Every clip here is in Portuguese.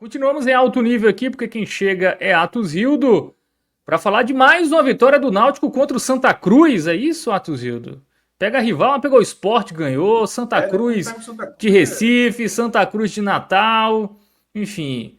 Continuamos em alto nível aqui, porque quem chega é Atusildo, para falar de mais uma vitória do Náutico contra o Santa Cruz. É isso, Atusildo? Pega a rival, mas pegou o Sport, ganhou. Santa Quando Cruz pega o Santa de Cruz Recife, Santa Cruz de Natal, enfim.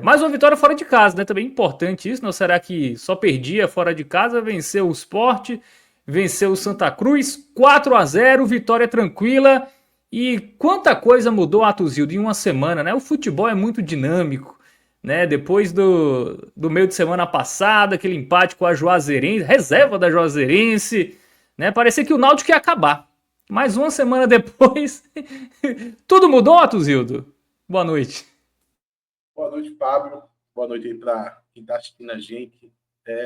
Mais uma vitória fora de casa, né? Também importante isso, não será que só perdia fora de casa? Venceu o Sport, venceu o Santa Cruz, 4-0, vitória tranquila. E quanta coisa mudou, Atuzildo, em uma semana, né? O futebol é muito dinâmico, né? Depois do meio de semana passada, aquele empate com a Juazeirense, reserva da Juazeirense, né? Parecia que o Náutico ia acabar. Mas uma semana depois, tudo mudou, Atuzildo? Boa noite. Boa noite, Fábio. Boa noite aí para quem está assistindo a gente.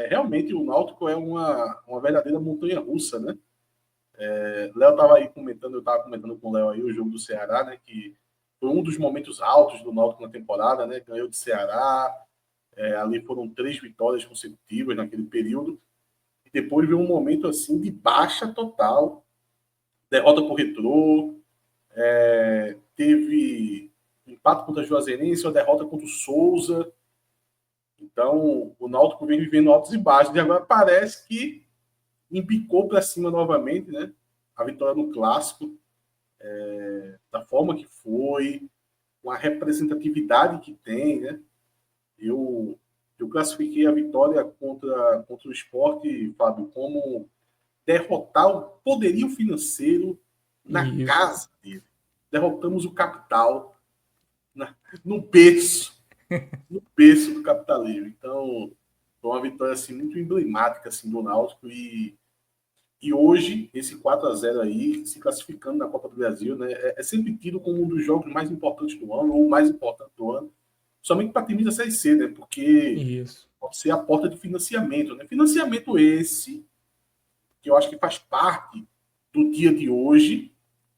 Realmente, o Náutico é uma verdadeira montanha-russa, né? Léo estava aí comentando, eu estava comentando com o Léo aí o jogo do Ceará, né? Que foi um dos momentos altos do Náutico na temporada, né? Ganhou de Ceará, ali foram 3 vitórias consecutivas naquele período. E depois veio um momento assim de baixa total, derrota por Retrô, teve empate contra a Juazeirense, uma derrota contra o Souza. Então, o Náutico vem vivendo altos e baixos. E agora parece que embicou para cima novamente, né? A vitória no Clássico, da forma que foi, com a representatividade que tem, né? Eu, eu classifiquei a vitória contra o Sport, Fábio, como derrotar o poderio financeiro na Isso. casa dele. Derrotamos o capital na, no berço, no berço do capitalismo. Então, foi uma vitória assim, muito emblemática assim, do Náutico e hoje, esse 4-0 aí, se classificando na Copa do Brasil, né, é sempre tido como um dos jogos mais importantes do ano, ou o mais importante do ano, somente para times da Série C, né, porque Isso. pode ser a porta de financiamento. Né? Financiamento esse, que eu acho que faz parte do dia de hoje,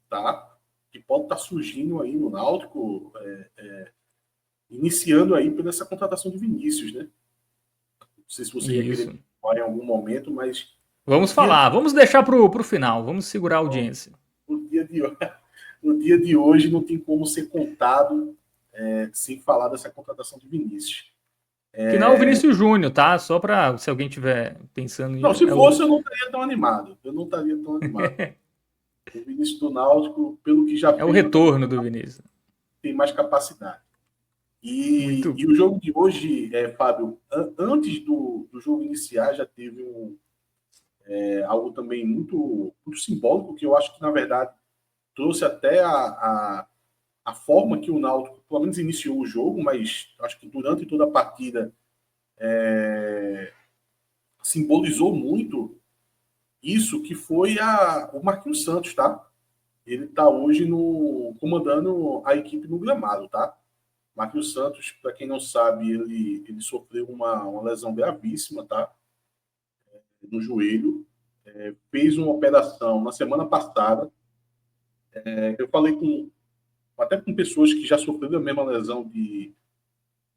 tá? Que pode estar surgindo aí no Náutico, iniciando aí por essa contratação de Vinícius, né? Não sei se você ia Isso. querer falar em algum momento, mas o Vamos dia, falar, vamos deixar pro final, vamos segurar a audiência. o dia, de, o dia de hoje não tem como ser contado sem falar dessa contratação de Vinícius. Que não é o Vinícius Júnior, tá? Só para se alguém tiver pensando Não, em. se É fosse, o, eu não estaria tão animado. Eu não estaria tão animado. O Vinícius do Náutico, pelo que já é o fez na retorno temporada, do Vinícius. tem mais capacidade. Muito. E o jogo de hoje, Fábio, antes do jogo iniciar, já teve algo também muito simbólico, que eu acho que, na verdade, trouxe até a forma que o Náutico, pelo menos, iniciou o jogo, mas acho que durante toda a partida simbolizou muito isso, que foi o Marquinhos Santos, tá? Ele está hoje comandando a equipe no gramado, tá? Marquinhos Santos, para quem não sabe, ele sofreu uma lesão gravíssima, tá? No joelho. Fez uma operação na semana passada. Eu falei até com pessoas que já sofreram a mesma lesão de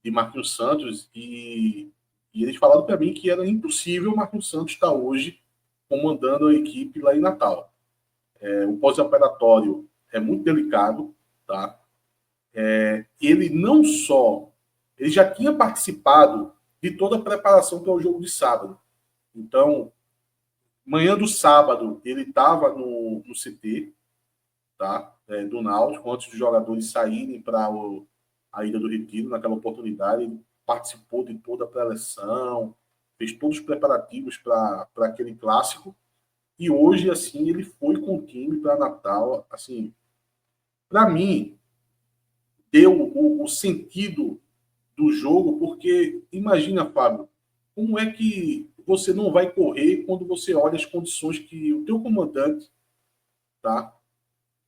Marquinhos Santos e eles falaram para mim que era impossível o Marquinhos Santos estar hoje comandando a equipe lá em Natal. O pós-operatório é muito delicado, tá? Ele não só... Ele já tinha participado de toda a preparação para o jogo de sábado. Então, manhã do sábado, ele estava no CT, tá? Do Náutico, antes dos jogadores saírem para a Ilha do Retiro, naquela oportunidade. Ele participou de toda a pré-eleção, fez todos os preparativos para aquele clássico. E hoje, assim, ele foi com o time para Natal. Assim, para mim, deu o sentido do jogo, porque imagina, Fábio, como é que você não vai correr quando você olha as condições que o teu comandante tá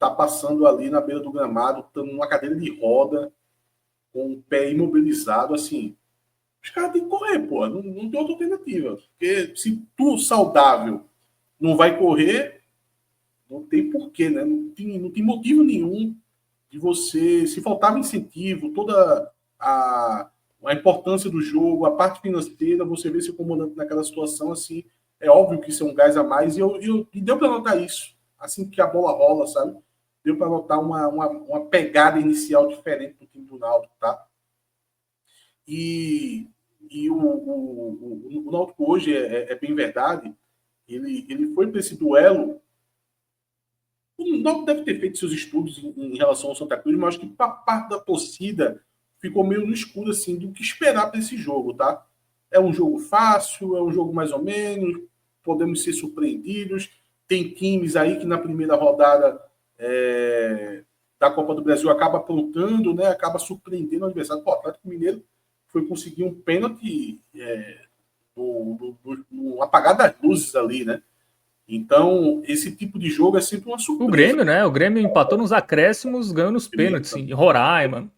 passando ali na beira do gramado, estando numa cadeira de roda, com o pé imobilizado, assim, os caras têm que correr, pô, não tem outra alternativa, porque se tu saudável não vai correr, não tem porquê, né? Não tem motivo nenhum de você, se faltava incentivo, toda a importância do jogo, a parte financeira, você vê seu comandante naquela situação, assim, é óbvio que isso é um gás a mais, e deu para notar isso, assim que a bola rola, sabe? Deu para notar uma pegada inicial diferente do time do Náutico, tá? E, o Náutico hoje é bem verdade, ele foi para esse duelo. O Náutico deve ter feito seus estudos em relação ao Santa Cruz, mas acho que para parte da torcida ficou meio no escuro assim do que esperar para esse jogo, tá? É um jogo fácil, é um jogo mais ou menos, podemos ser surpreendidos. Tem times aí que na primeira rodada da Copa do Brasil acaba aprontando, né? Acaba surpreendendo o adversário. Pô, o Atlético Mineiro foi conseguir um pênalti no apagar das luzes ali, né? Então, esse tipo de jogo é sempre uma O surpresa. Grêmio, né? O Grêmio empatou nos acréscimos, ganhou nos pênaltis, em Roraima.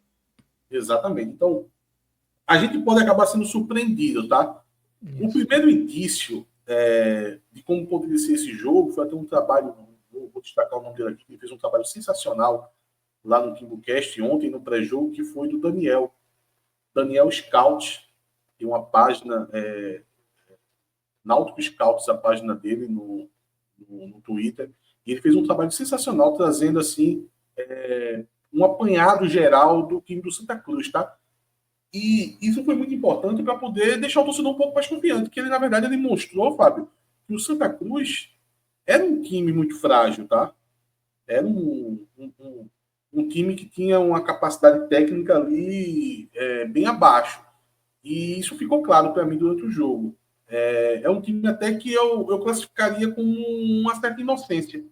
Exatamente. Então, a gente pode acabar sendo surpreendido, tá? Isso. O primeiro indício de como poderia ser esse jogo foi até um trabalho, vou destacar o nome dele aqui, que fez um trabalho sensacional lá no TimbuCast ontem, no pré-jogo, que foi do Daniel Scout, tem uma página, Náutico Scouts, a página dele no Twitter, e ele fez um trabalho sensacional trazendo assim um apanhado geral do time do Santa Cruz, tá? E isso foi muito importante para poder deixar o torcedor um pouco mais confiante, que ele, na verdade, ele mostrou, Fábio, que o Santa Cruz era um time muito frágil, tá? Era um time que tinha uma capacidade técnica ali bem abaixo. E isso ficou claro para mim durante o jogo. É um time até que eu classificaria com uma certa inocência.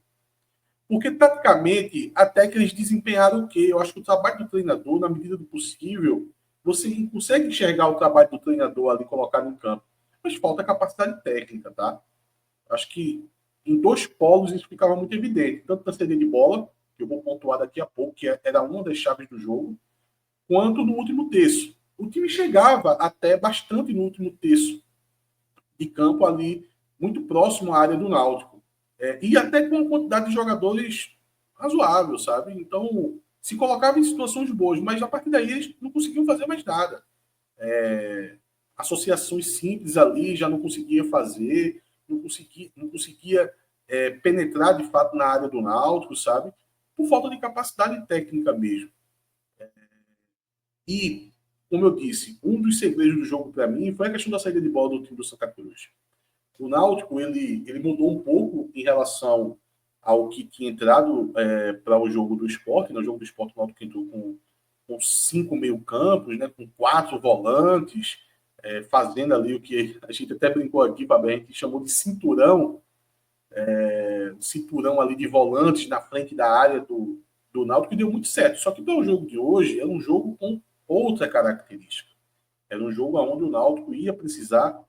Porque, taticamente, até que eles desempenharam o quê? Eu acho que o trabalho do treinador, na medida do possível, você consegue enxergar o trabalho do treinador ali colocado em campo. Mas falta capacidade técnica, tá? Acho que em dois polos isso ficava muito evidente. Tanto na saída de bola, que eu vou pontuar daqui a pouco, que era uma das chaves do jogo, quanto no último terço. O time chegava até bastante no último terço de campo ali, muito próximo à área do Náutico. E até com uma quantidade de jogadores razoável, sabe? Então, se colocava em situações boas, mas a partir daí eles não conseguiam fazer mais nada. Associações simples ali já não conseguia fazer, não conseguia penetrar de fato na área do Náutico, sabe? Por falta de capacidade técnica mesmo. E, como eu disse, um dos segredos do jogo para mim foi a questão da saída de bola do time do Santa Cruz. O Náutico ele mudou um pouco em relação ao que tinha entrado para o jogo do Sport. No jogo do Sport, o Náutico entrou com 5 meio-campos, né, com 4 volantes, fazendo ali o que a gente até brincou aqui, Fabio, a gente chamou de cinturão ali de volantes na frente da área do Náutico, que deu muito certo. Só que para o jogo de hoje, era um jogo com outra característica. Era um jogo onde o Náutico ia precisar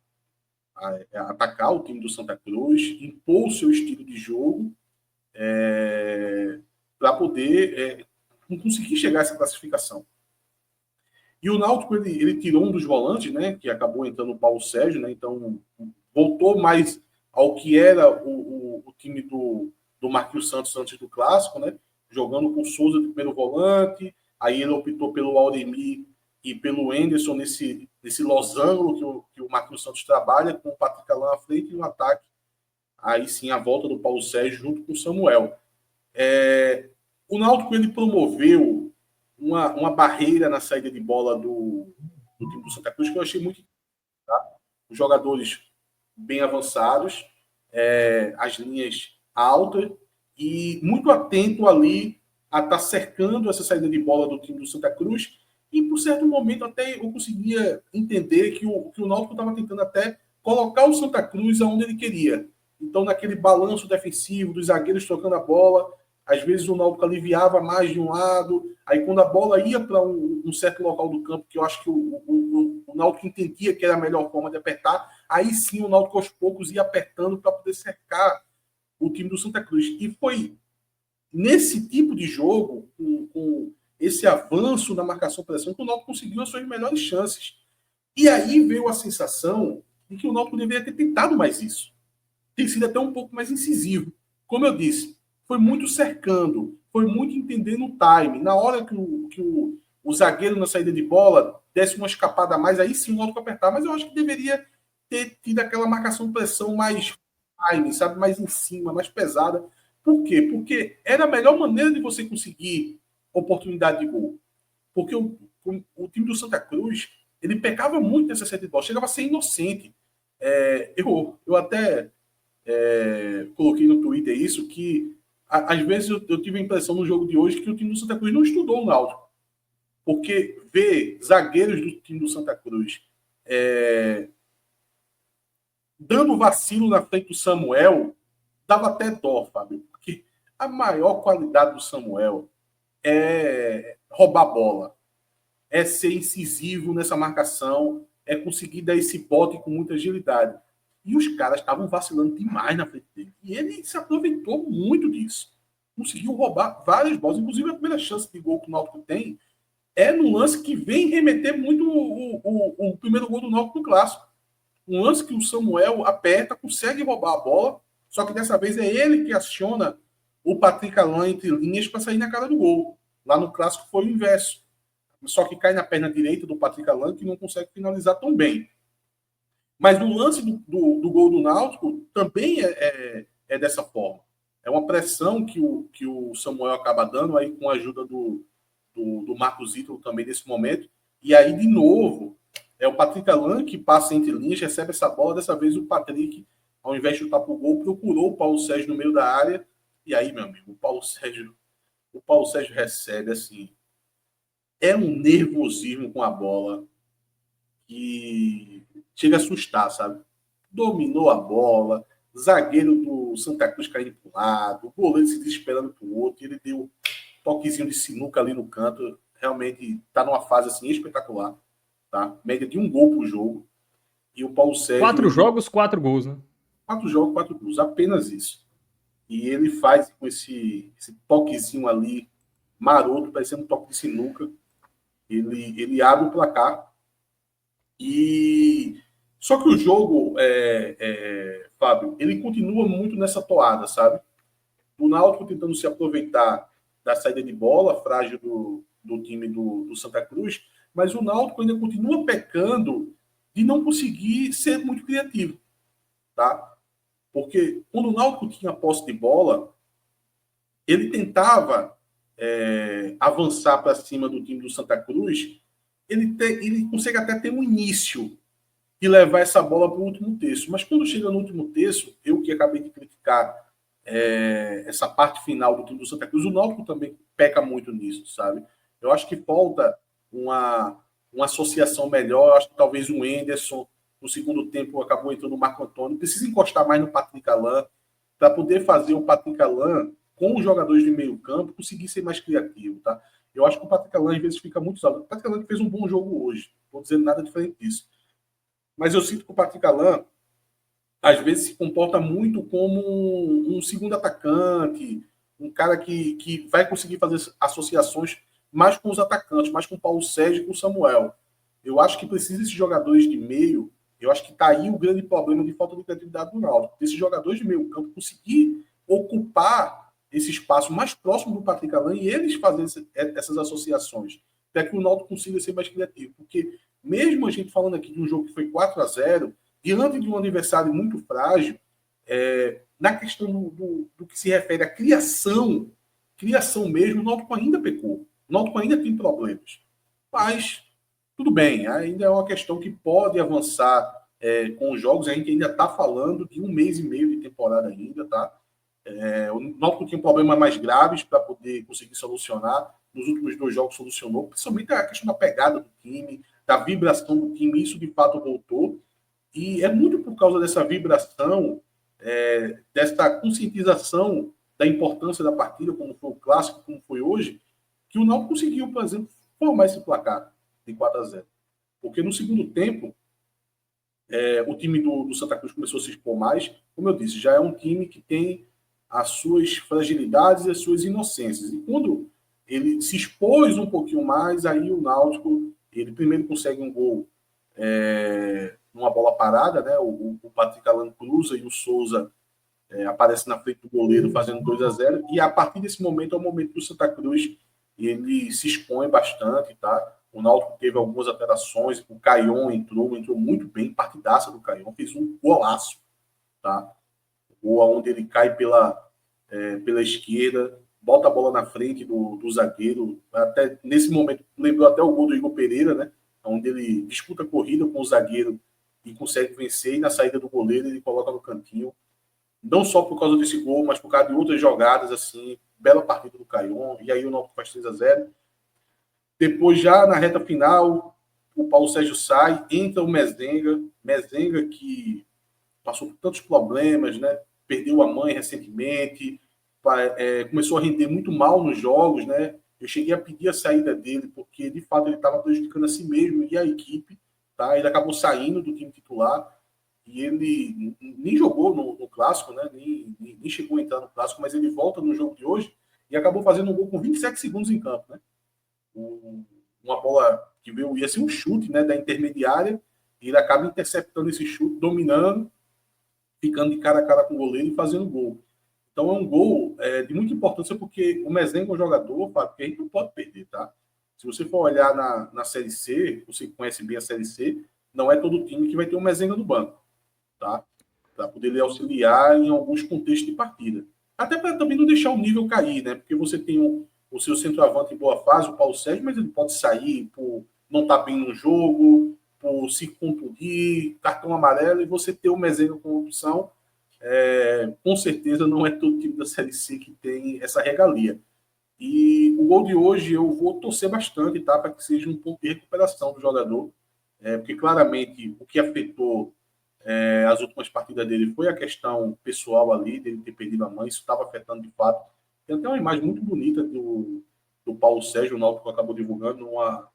atacar o time do Santa Cruz, impor o seu estilo de jogo para poder conseguir chegar a essa classificação. E o Náutico ele tirou um dos volantes, né, que acabou entrando o Paulo Sérgio, né, então voltou mais ao que era o time do Marquinhos Santos antes do Clássico, né, jogando com o Souza de primeiro volante, aí ele optou pelo Auremir e pelo Enderson nesse losango que o Marquinhos Santos trabalha, com o Patrick Alain à frente e no ataque, aí sim a volta do Paulo Sérgio junto com o Samuel. O Náutico ele promoveu uma barreira na saída de bola do time do Santa Cruz que eu achei muito. Tá? Os jogadores bem avançados, as linhas altas e muito atento ali a estar cercando essa saída de bola do time do Santa Cruz. E por certo momento até eu conseguia entender que o Náutico estava tentando até colocar o Santa Cruz aonde ele queria. Então, naquele balanço defensivo dos zagueiros trocando a bola, às vezes o Náutico aliviava mais de um lado, aí quando a bola ia para um certo local do campo, que eu acho que o Náutico entendia que era a melhor forma de apertar, aí sim o Náutico aos poucos ia apertando para poder cercar o time do Santa Cruz. E foi nesse tipo de jogo, com esse avanço na marcação-pressão, que o Náutico conseguiu as suas melhores chances. E aí veio a sensação de que o Náutico deveria ter tentado mais isso. Tem sido até um pouco mais incisivo. Como eu disse, foi muito cercando, foi muito entendendo o time. Na hora que o zagueiro na saída de bola desse uma escapada a mais, aí sim o Náutico apertar. Mas eu acho que deveria ter tido aquela marcação-pressão mais time, sabe? Mais em cima, mais pesada. Por quê? Porque era a melhor maneira de você conseguir oportunidade de gol. Porque o time do Santa Cruz Ele pecava muito nessa saída de bola, chegava a ser inocente. Eu até coloquei no Twitter isso, que às vezes eu tive a impressão no jogo de hoje que o time do Santa Cruz não estudou o Náutico. Porque ver zagueiros do time do Santa Cruz dando vacilo na frente do Samuel, dava até dó, Fábio, porque a maior qualidade do Samuel é roubar bola, é ser incisivo nessa marcação, é conseguir dar esse bote com muita agilidade. E os caras estavam vacilando demais na frente dele. E ele se aproveitou muito disso. Conseguiu roubar várias bolas. Inclusive, a primeira chance de gol que o Náutico tem é no lance que vem remeter muito o primeiro gol do Náutico no Clássico. Um lance que o Samuel aperta, consegue roubar a bola, só que dessa vez é ele que aciona o Patrick Alain entre linhas para sair na cara do gol. Lá no Clássico foi o inverso. Só que cai na perna direita do Patrick Alain, que não consegue finalizar tão bem. Mas no lance do gol do Náutico também é dessa forma. É uma pressão que o Samuel acaba dando aí com a ajuda do Marcos Ítalo também nesse momento. E aí, de novo, é o Patrick Alain que passa entre linhas, recebe essa bola. Dessa vez o Patrick, ao invés de chutar para o gol, procurou o Paulo Sérgio no meio da área. E aí, meu amigo, o Paulo Sérgio recebe assim. É um nervosismo com a bola que chega a assustar, sabe? Dominou a bola, zagueiro do Santa Cruz caindo para um lado, o goleiro se desesperando para o outro, ele deu um toquezinho de sinuca ali no canto, realmente está numa fase assim espetacular, tá? Média de 1 gol por jogo. E o Paulo Sérgio... 4 jogos, 4 gols, né? 4 jogos, 4 gols, apenas isso. E ele faz com esse toquezinho ali, maroto, parecendo um toque de sinuca, ele abre o placar. E só que o jogo, Fábio, ele continua muito nessa toada, sabe? O Náutico tentando se aproveitar da saída de bola frágil do time do Santa Cruz, mas o Náutico ainda continua pecando de não conseguir ser muito criativo, tá? Porque quando o Náutico tinha posse de bola, ele tentava avançar para cima do time do Santa Cruz, ele consegue até ter um início e levar essa bola para o último terço. Mas quando chega no último terço, eu que acabei de criticar essa parte final do time do Santa Cruz, o Náutico também peca muito nisso, sabe? Eu acho que falta uma associação melhor. Eu acho que talvez o Enderson, no segundo tempo, acabou entrando o Marco Antônio. Precisa encostar mais no Patrick Alain para poder fazer o Patrick Alain, com os jogadores de meio campo, conseguir ser mais criativo, tá? Eu acho que o Patrick Alain, às vezes, fica muito usado. O Patrick Alain fez um bom jogo hoje. Não estou dizendo nada diferente disso. Mas eu sinto que o Patrick Alain, às vezes, se comporta muito como um segundo atacante, um cara que vai conseguir fazer associações mais com os atacantes, mais com o Paulo Sérgio e com o Samuel. Eu acho que precisa desses jogadores de meio. Eu acho que está aí o grande problema de falta de criatividade do Náutico. Esses jogadores de meio campo conseguir ocupar esse espaço mais próximo do Patrick Alain e eles fazerem essas associações, para que o Náutico consiga ser mais criativo. Porque mesmo a gente falando aqui de um jogo que foi 4-0, diante de um adversário muito frágil, na questão do que se refere à criação mesmo, o Náutico ainda pecou. O Náutico ainda tem problemas. Mas, tudo bem, ainda é uma questão que pode avançar com os jogos. A gente ainda está falando de 1 mês e meio de temporada ainda, tá? O Náutico tinha problemas mais graves para poder conseguir solucionar. Nos últimos 2 jogos solucionou, principalmente a questão da pegada do time, da vibração do time, isso de fato voltou. E é muito por causa dessa vibração, dessa conscientização da importância da partida, como foi o Clássico, como foi hoje, que o Náutico conseguiu, por exemplo, formar esse placar de 4-0. Porque no segundo tempo, o time do Santa Cruz começou a se expor mais. Como eu disse, já é um time que tem as suas fragilidades e as suas inocências. E quando ele se expôs um pouquinho mais, aí o Náutico, ele primeiro consegue um gol numa bola parada, né? O Patrick Alain cruza e o Souza aparece na frente do goleiro fazendo 2-0, e a partir desse momento é o momento que o Santa Cruz ele se expõe bastante, tá? O Náutico teve algumas alterações, o Caion entrou muito bem, partidaça do Caion, fez um golaço, tá? Gol onde ele cai pela esquerda, bota a bola na frente do zagueiro, até nesse momento lembrou até o gol do Igor Pereira, né? onde ele disputa a corrida com o zagueiro e consegue vencer, e na saída do goleiro ele coloca no cantinho. Não só por causa desse gol, mas por causa de outras jogadas, assim, bela partida do Caion, e aí o Náutico faz 3-0. Depois, já na reta final, o Paulo Sérgio sai, entra o Mezenga que passou por tantos problemas, né? Perdeu a mãe recentemente, começou a render muito mal nos jogos, né? Eu cheguei a pedir a saída dele, porque de fato ele estava prejudicando a si mesmo e a equipe, tá? Ele acabou saindo do time titular e ele nem jogou no Clássico, né? Nem chegou a entrar no Clássico, mas ele volta no jogo de hoje e acabou fazendo um gol com 27 segundos em campo, né? Uma bola que veio, ia ser um chute, né, da intermediária, e ele acaba interceptando esse chute, dominando, ficando de cara a cara com o goleiro e fazendo gol. Então é um gol de muita importância, porque o Mezenga é um jogador, Fábio, que a gente não pode perder, tá? Se você for olhar na Série C, você conhece bem a Série C, não é todo time que vai ter um Mezenga no banco, tá? Para poder lhe auxiliar em alguns contextos de partida. Até para também não deixar o nível cair, né? Porque você tem o seu centroavante em boa fase, o Paulo Sérgio, mas ele pode sair por não estar bem no jogo, por se contundir, cartão amarelo, e você ter o Mezenga como opção, com certeza não é todo time da Série C que tem essa regalia. E o gol de hoje eu vou torcer bastante, tá? Para que seja um ponto de recuperação do jogador, porque claramente o que afetou as últimas partidas dele foi a questão pessoal ali, dele ter perdido a mãe, isso estava afetando de fato. Tem até uma imagem muito bonita do Paulo Sérgio, o Náutico acabou divulgando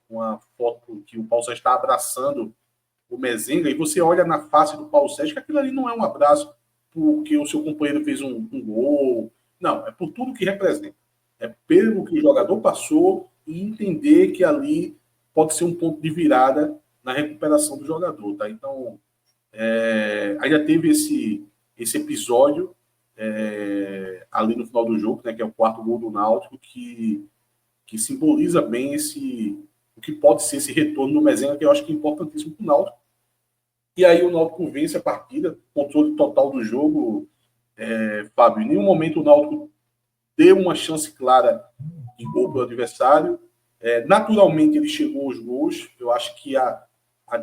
uma foto que o Paulo Sérgio está abraçando o Mezenga, e você olha na face do Paulo Sérgio que aquilo ali não é um abraço porque o seu companheiro fez um gol, não, é por tudo que representa. É pelo que o jogador passou e entender que ali pode ser um ponto de virada na recuperação do jogador, tá? Então, ainda teve esse episódio ali no final do jogo, né, que é o quarto gol do Náutico, que simboliza bem o que pode ser esse retorno no Mezenga, que eu acho que é importantíssimo para o Náutico. E aí o Náutico vence a partida, controle total do jogo, Fábio. Em nenhum momento o Náutico deu uma chance clara de gol para o adversário. Naturalmente ele chegou aos gols. Eu acho que a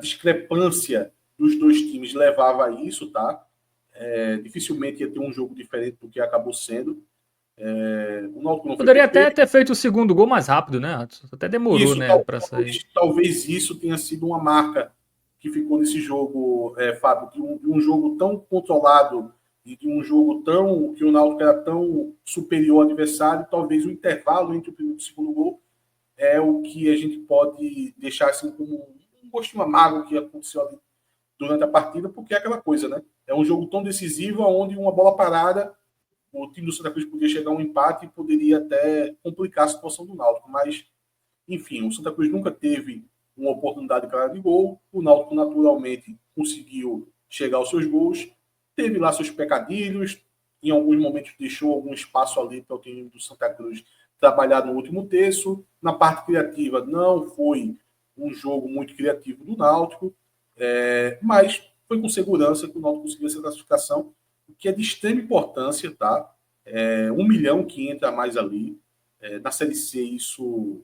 discrepância dos dois times levava a isso, tá? Dificilmente ia ter um jogo diferente do que acabou sendo. O Náutico não Poderia foi até perfeito. ter feito o segundo gol mais rápido, né, Adson? Até demorou, Isso, né, para sair. talvez isso tenha sido uma marca que ficou nesse jogo, Fábio, de um jogo tão controlado e de um jogo tão que o Náutico era tão superior ao adversário. Talvez o intervalo entre o primeiro e o segundo gol é o que a gente pode deixar assim como um gostinho amargo que aconteceu ali durante a partida, porque é aquela coisa, né? É um jogo tão decisivo onde uma bola parada, o time do Santa Cruz podia chegar a um empate e poderia até complicar a situação do Náutico, mas enfim, o Santa Cruz nunca teve uma oportunidade clara de gol, o Náutico naturalmente conseguiu chegar aos seus gols, teve lá seus pecadilhos, em alguns momentos deixou algum espaço ali para o time do Santa Cruz trabalhar no último terço. Na parte criativa não foi um jogo muito criativo do Náutico, mas foi com segurança que o Náutico conseguiu essa classificação, que é de extrema importância, tá? 1 milhão que entra mais ali. Na Série C isso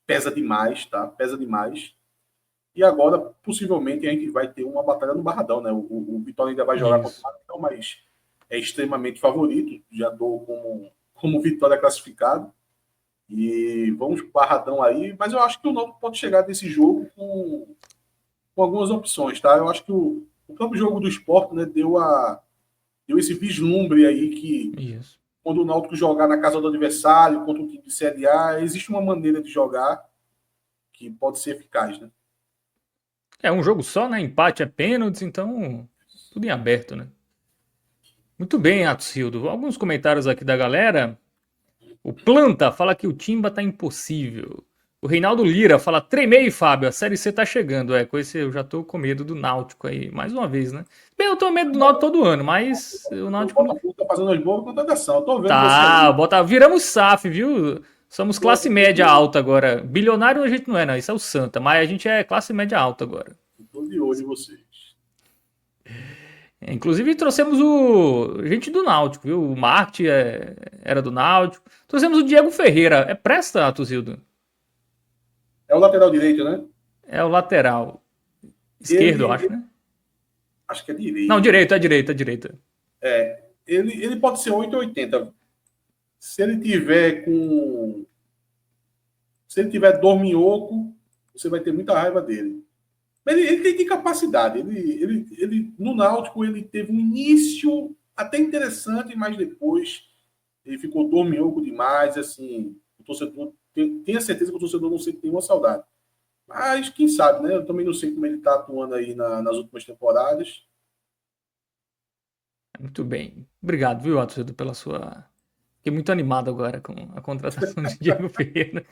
pesa demais, tá? Pesa demais. E agora, possivelmente, a gente vai ter uma batalha no Barradão, né? O Vitória ainda vai jogar contra o Barradão, mas é extremamente favorito. Já dou como Vitória classificado. E vamos para o Barradão aí. Mas eu acho que o Náutico pode chegar nesse jogo com algumas opções, tá? Eu acho que o próprio jogo do Sport, né, deu esse vislumbre aí que Isso. quando o Náutico jogar na casa do adversário, contra um time de Série A, existe uma maneira de jogar que pode ser eficaz, né? É um jogo só, né? Empate é pênaltis, então tudo em aberto, né? Muito bem, Atsildo. Alguns comentários aqui da galera. O Planta fala que o Timba tá impossível. O Reinaldo Lira fala: tremei, Fábio, a Série C tá chegando. Com esse eu já tô com medo do Náutico aí, mais uma vez, né? Bem, eu tô com medo do Náutico todo ano, mas o O Náutico não. Botafogo tá fazendo as boas contratações. Eu tô vendo você Tá, aí. bota, viramos SAF, viu? Somos classe média alta agora. Bilionário a gente não é, não. Isso é o Santa, mas a gente é classe média alta agora. Tô de olho em vocês. Inclusive trouxemos o gente do Náutico, viu? O Marte era do Náutico. Trouxemos o Diego Ferreira. Presta, Tuzildo? É o lateral direito, né? É o lateral esquerdo, eu Ele, acho, né? acho que é Não, direito. direita, é direita, é direita. Ele pode ser 8 ou 80. Se ele tiver com. Se ele tiver dorminhoco, você vai ter muita raiva dele. Mas ele tem capacidade. No Náutico, ele teve um início até interessante, mas depois ele ficou dorminhoco demais. Assim, o torcedor. Tenha certeza que o torcedor não sente nenhuma saudade. Mas quem sabe, né? Eu também não sei como ele está atuando aí nas últimas temporadas. Muito bem. Obrigado, viu, Atsudo, pela sua. Fiquei muito animado agora com a contratação de Diego Ferreira.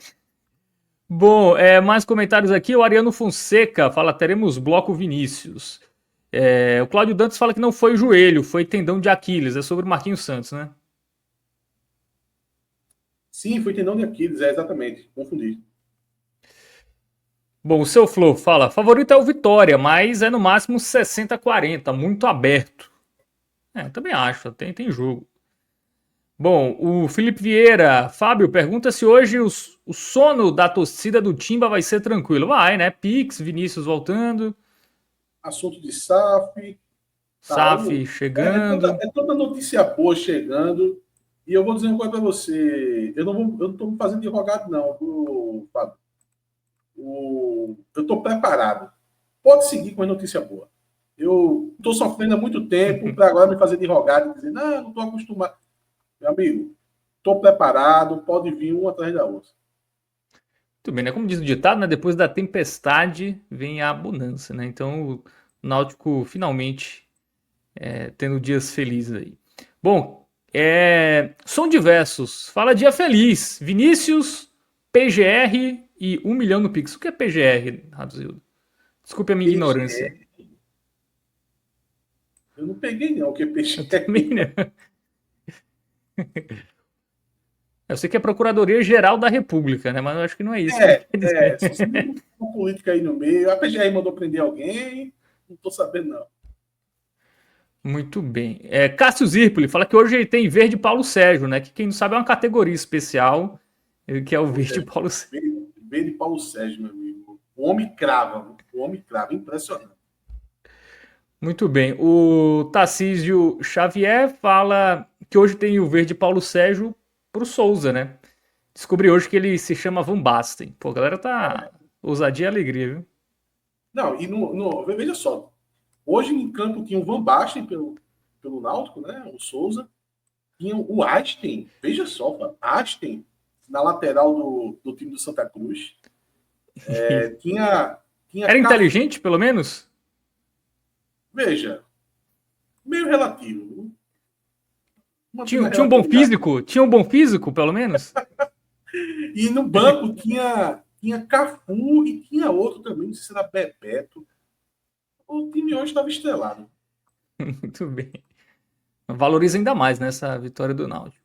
Bom, mais comentários aqui. O Ariano Fonseca fala: teremos bloco Vinícius. O Cláudio Dantas fala que não foi joelho, foi tendão de Aquiles. É sobre o Marquinhos Santos, né? Sim, foi tendão de Aquiles, exatamente. Confundi. Bom, o seu Flow fala: favorito é o Vitória, mas é no máximo 60-40, muito aberto. Também acho, tem jogo. Bom, o Felipe Vieira, Fábio, pergunta se hoje o sono da torcida do Timba vai ser tranquilo. Vai, né? Pix, Vinícius voltando, Assunto de SAF, SAF chegando. é tanta notícia boa chegando. E eu vou dizer uma coisa para você. Eu não estou me fazendo de rogado, não, Fábio. Eu estou preparado. Pode seguir com a notícia boa. Eu estou sofrendo há muito tempo para agora me fazer de rogado e dizer, não estou acostumado. Meu amigo, estou preparado, pode vir um atrás da outra. Muito bem, né? Como diz o ditado, né? Depois da tempestade vem a bonança, né? Então o Náutico finalmente tendo dias felizes aí. Bom, som diversos. Fala dia feliz. Vinícius, PGR e 1 milhão no Pix. O que é PGR, Raduzildo? Desculpe a minha ignorância. Eu não peguei, não, o que peixe Eu também não. Eu sei que é Procuradoria-Geral da República, né? Mas eu acho que não é isso que ele quer dizer. Se você tem uma política aí no meio, a PGR mandou prender alguém, não estou sabendo, não. Muito bem. Cássio Zirpoli fala que hoje ele tem verde Paulo Sérgio, né? Que quem não sabe é uma categoria especial, que é o Pois verde é, Paulo Sérgio. veio de Paulo Sérgio, meu amigo. O homem crava, impressionante. Muito bem. O Tarcísio Xavier fala que hoje tem o verde Paulo Sérgio pro Souza, né? Descobri hoje que ele se chama Van Basten. Pô, a galera tá ousadia e alegria, viu? Não, e veja só, hoje em campo tinha o Van Basten pelo Náutico, né? O Souza. Tinha o Einstein, veja só, Einstein na lateral do time do Santa Cruz. Tinha Era inteligente, pelo menos? Veja, meio relativo. Mantendo a Tinha um bom relatividade. físico? Tinha um bom físico, pelo menos? E no banco tinha Cafu e tinha outro também, não sei se era Bebeto. O time hoje estava estrelado. Muito bem. Valoriza ainda mais nessa vitória do Náutico.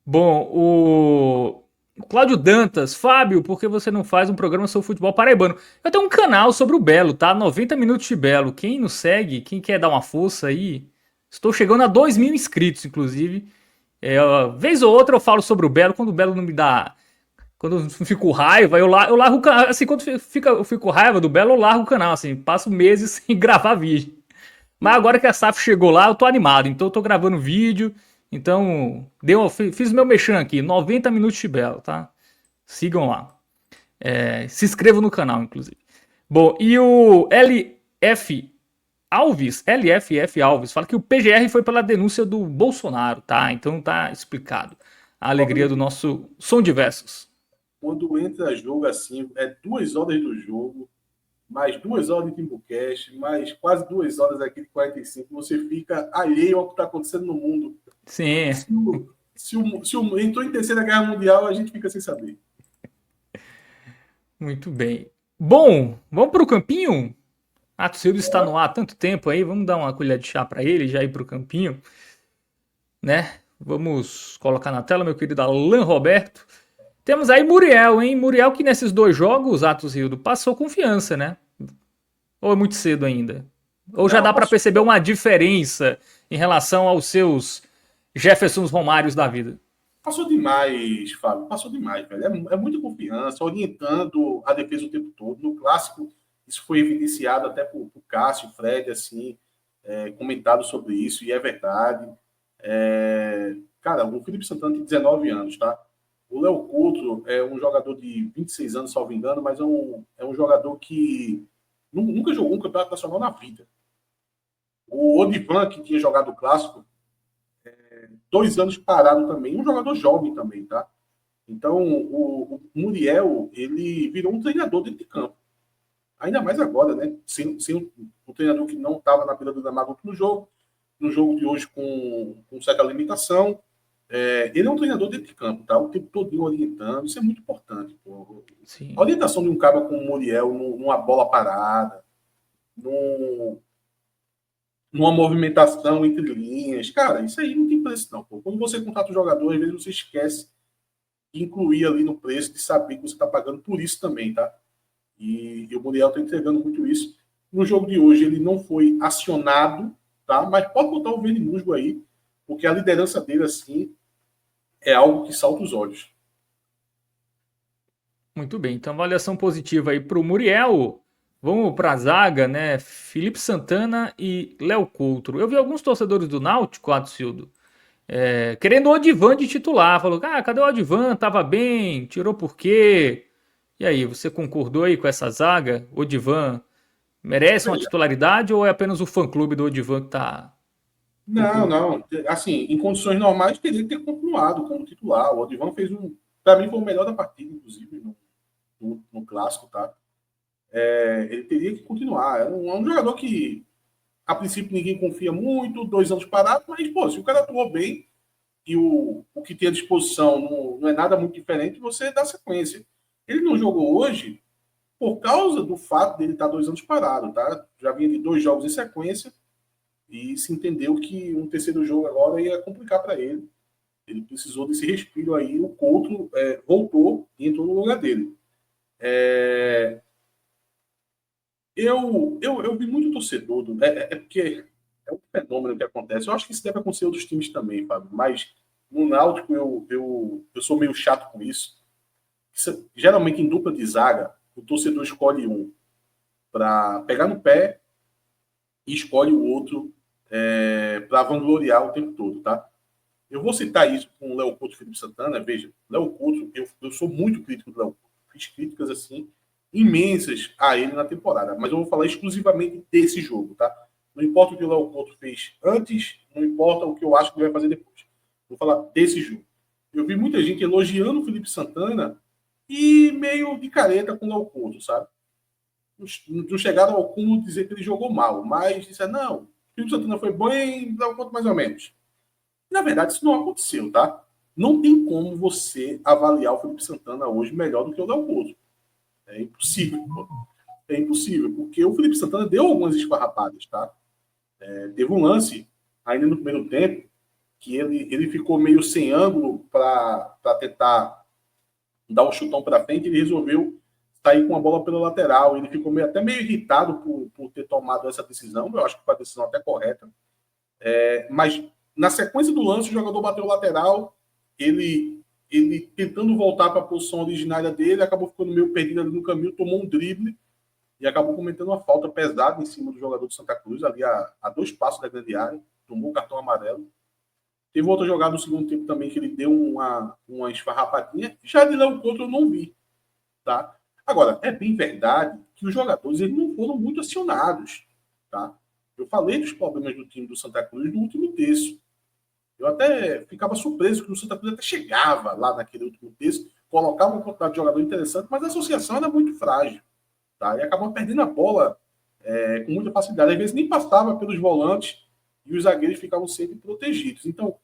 Bom, o Cláudio Dantas, Fábio, por que você não faz um programa sobre futebol paraibano? Eu tenho um canal sobre o Belo, tá? 90 minutos de Belo. Quem nos segue, quem quer dar uma força aí, estou chegando a 2.000 inscritos, inclusive. Vez ou outra eu falo sobre o Belo, quando o Belo não me dá. Quando eu fico com raiva, eu largo o canal. Assim, quando eu fico com raiva do Belo, eu largo o canal, assim, passo meses sem gravar vídeo. Mas agora que a SAF chegou lá, eu tô animado. Então eu tô gravando vídeo. Então, fiz o meu mexão aqui. 90 minutos de Belo, tá? Sigam lá. Se inscrevam no canal, inclusive. Bom, e o LFF Alves, fala que o PGR foi pela denúncia do Bolsonaro, tá? Então tá explicado. A alegria do nosso Som Diversos. Quando entra jogo assim, 2 horas do jogo, mais 2 horas de Timbucast, mais quase 2 horas aqui de 45, você fica alheio ao que está acontecendo no mundo. Sim. Se entrou em Terceira Guerra Mundial, a gente fica sem saber. Muito bem. Bom, vamos para o campinho? Silvio está no ar há tanto tempo aí, vamos dar uma colher de chá para ele, já ir para o campinho, né? Vamos colocar na tela, meu querido Alan Roberto. Temos aí Muriel, hein? Muriel que nesses 2 jogos, Atos Rildo, passou confiança, né? Ou é muito cedo ainda? Ou já dá para perceber uma diferença em relação aos seus Jeffersons Romários da vida? Passou demais, Fábio. Passou demais, velho. É muita confiança, orientando a defesa o tempo todo. No clássico, Isso foi evidenciado até por Cássio, Fred, assim, comentado sobre isso, e é verdade. Cara, o Felipe Santana tem 19 anos, tá? O Léo Couto é um jogador de 26 anos, salvo engano, mas é um jogador que nunca jogou um campeonato nacional na vida. O Odivan, que tinha jogado o clássico, 2 anos parado também, um jogador jovem também, tá? Então, o Muriel, ele virou um treinador dentro de campo. Ainda mais agora, né? Sem o treinador que não estava na beira do gramado no jogo de hoje com certa limitação. Ele é um treinador dentro de campo, tá? O tempo todo orientando, isso é muito importante. Pô. A Sim. orientação de um cara como o Muriel numa bola parada, numa movimentação entre linhas, cara, isso aí não tem preço, não. Pô. Quando você contrata um jogador, às vezes você esquece de incluir ali no preço, de saber que você está pagando por isso também, tá? E o Muriel está entregando muito isso. No jogo de hoje, ele não foi acionado, tá? Mas pode botar o Vini Musgo aí, porque a liderança dele, assim, é algo que salta os olhos. Muito bem, então avaliação positiva aí para o Muriel. Vamos para a zaga, né? Felipe Santana e Léo Coutro. Eu vi alguns torcedores do Náutico, Adcildo, querendo o Odivan de titular. Falou, cadê o Odivan? Tava bem, tirou por quê? E aí, você concordou aí com essa zaga? O Odivan merece uma Veja, titularidade ou é apenas o fã-clube do Odivan que tá não, procurando? não. Assim, em condições normais, teria que ter continuado como titular. O Odivan fez um. Para mim, foi o melhor da partida, inclusive, no clássico, tá? Ele teria que continuar. É um jogador que, a princípio, ninguém confia muito, 2 anos parado, mas, pô, se o cara atuou bem e o que tem à disposição não é nada muito diferente, você dá sequência. Ele não jogou hoje por causa do fato dele estar 2 anos parado, tá? Já vinha de 2 jogos em sequência e se entendeu que um terceiro jogo agora ia complicar para ele. Ele precisou desse respiro aí. O Couto voltou e entrou no lugar dele. Eu vi muito torcedor. Porque é um fenômeno que acontece. Eu acho que isso deve acontecer em outros times também, Fábio. Mas no Náutico eu sou meio chato com isso. Geralmente em dupla de zaga, o torcedor escolhe um para pegar no pé e escolhe o outro para vangloriar o tempo todo, tá? Eu vou citar isso com o Léo Couto e Felipe Santana. Veja, Léo Couto, eu sou muito crítico do Léo Couto. Fiz críticas assim imensas a ele na temporada, mas eu vou falar exclusivamente desse jogo, tá? Não importa o que o Léo Couto fez antes, não importa o que eu acho que ele vai fazer depois. Vou falar desse jogo. Eu vi muita gente elogiando o Felipe Santana e meio de careta com o Léo Couto, sabe? Não chegaram ao cúmulo de dizer que ele jogou mal, mas disseram, não, o Felipe Santana foi bem, Léo Couto mais ou menos. Na verdade, isso não aconteceu, tá? Não tem como você avaliar o Felipe Santana hoje melhor do que o Léo Couto. É impossível. Pô. É impossível, porque o Felipe Santana deu algumas esfarrapadas, tá? Teve um lance, ainda no primeiro tempo, que ele ficou meio sem ângulo para tentar dar um chutão para frente, ele resolveu sair com a bola pela lateral. Ele ficou até meio irritado por ter tomado essa decisão. Eu acho que foi a decisão até correta. Mas na sequência do lance, o jogador bateu o lateral, ele tentando voltar para a posição originária dele, acabou ficando meio perdido ali no caminho, tomou um drible e acabou cometendo uma falta pesada em cima do jogador do Santa Cruz, ali a 2 passos da grande área, tomou o cartão amarelo. Teve outra jogada no segundo tempo também que ele deu uma esfarrapadinha. Já de Léo Couto eu não vi, tá? Agora, é bem verdade que os jogadores eles não foram muito acionados, tá? Eu falei dos problemas do time do Santa Cruz no último terço. Eu até ficava surpreso que o Santa Cruz até chegava lá naquele último terço, colocava uma quantidade de jogador interessante, mas a associação era muito frágil, tá? E acabava perdendo a bola com muita facilidade. Às vezes nem passava pelos volantes e os zagueiros ficavam sempre protegidos. Então,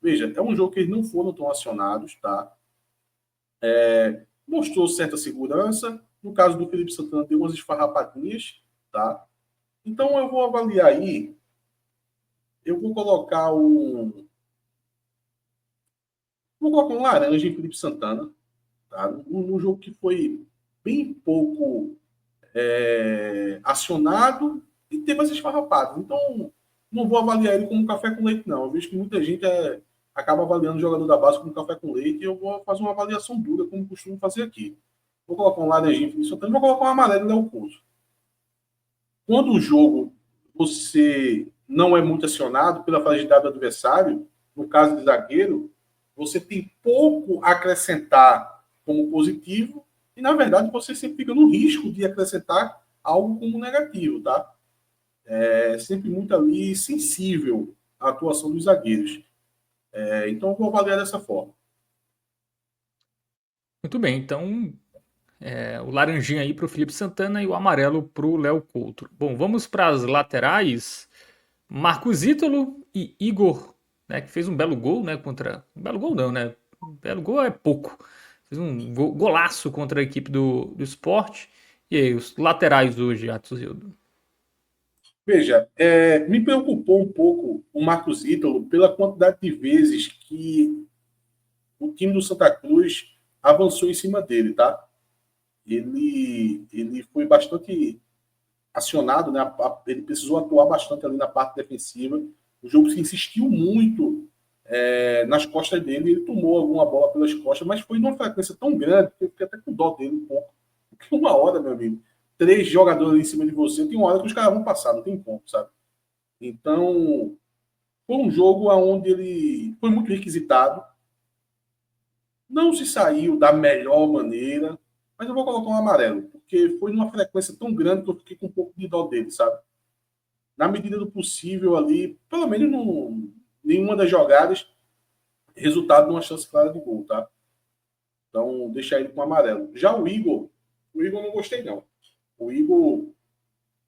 veja, é um jogo que eles não foram tão acionados, tá? Mostrou certa segurança. No caso do Felipe Santana, deu umas esfarrapadinhas, tá? Então eu vou avaliar aí. Eu vou colocar um laranja em Felipe Santana, tá? Um jogo que foi bem pouco acionado e teve as esfarrapadas. Então, não vou avaliar ele como café com leite, não. Eu vejo que muita gente acaba avaliando o jogador da base como café com leite e eu vou fazer uma avaliação dura, como costumo fazer aqui. Vou colocar um laranjinho em Felipe Santana e vou colocar um amarelo no Léo Couto. quando o jogo você não é muito acionado pela fragilidade do adversário, no caso de zagueiro, você tem pouco a acrescentar como positivo e, na verdade, você sempre fica no risco de acrescentar algo como negativo, tá? É sempre muito ali sensível a atuação dos zagueiros. Então, eu vou avaliar dessa forma. Muito bem, então o laranjinha aí para o Felipe Santana e o amarelo para o Léo Couto. Bom, vamos para as laterais. Marcos Ítalo e Igor, né, que fez um belo gol, né, contra... Um belo gol não, né? Um belo gol é pouco. Fez um golaço contra a equipe do Sport. E aí, os laterais hoje, Atos Hildo? Veja, me preocupou um pouco o Marcos Ítalo pela quantidade de vezes que o time do Santa Cruz avançou em cima dele, tá? Ele foi bastante acionado, né? Ele precisou atuar bastante ali na parte defensiva. O jogo se insistiu muito nas costas dele. Ele tomou alguma bola pelas costas, mas foi numa frequência tão grande que eu fiquei até com dó dele um pouco. Porque uma hora, meu amigo, 3 jogadores ali em cima de você, tem uma hora que os caras vão passar, não tem como, sabe? Então, foi um jogo onde ele foi muito requisitado. Não se saiu da melhor maneira, mas eu vou colocar um amarelo, porque foi numa frequência tão grande que eu fiquei com um pouco de dó dele, sabe? Na medida do possível ali, pelo menos nenhuma das jogadas, resultado de uma chance clara de gol, tá? Então, deixar ele com amarelo. Já o Igor não gostei, não. O Igor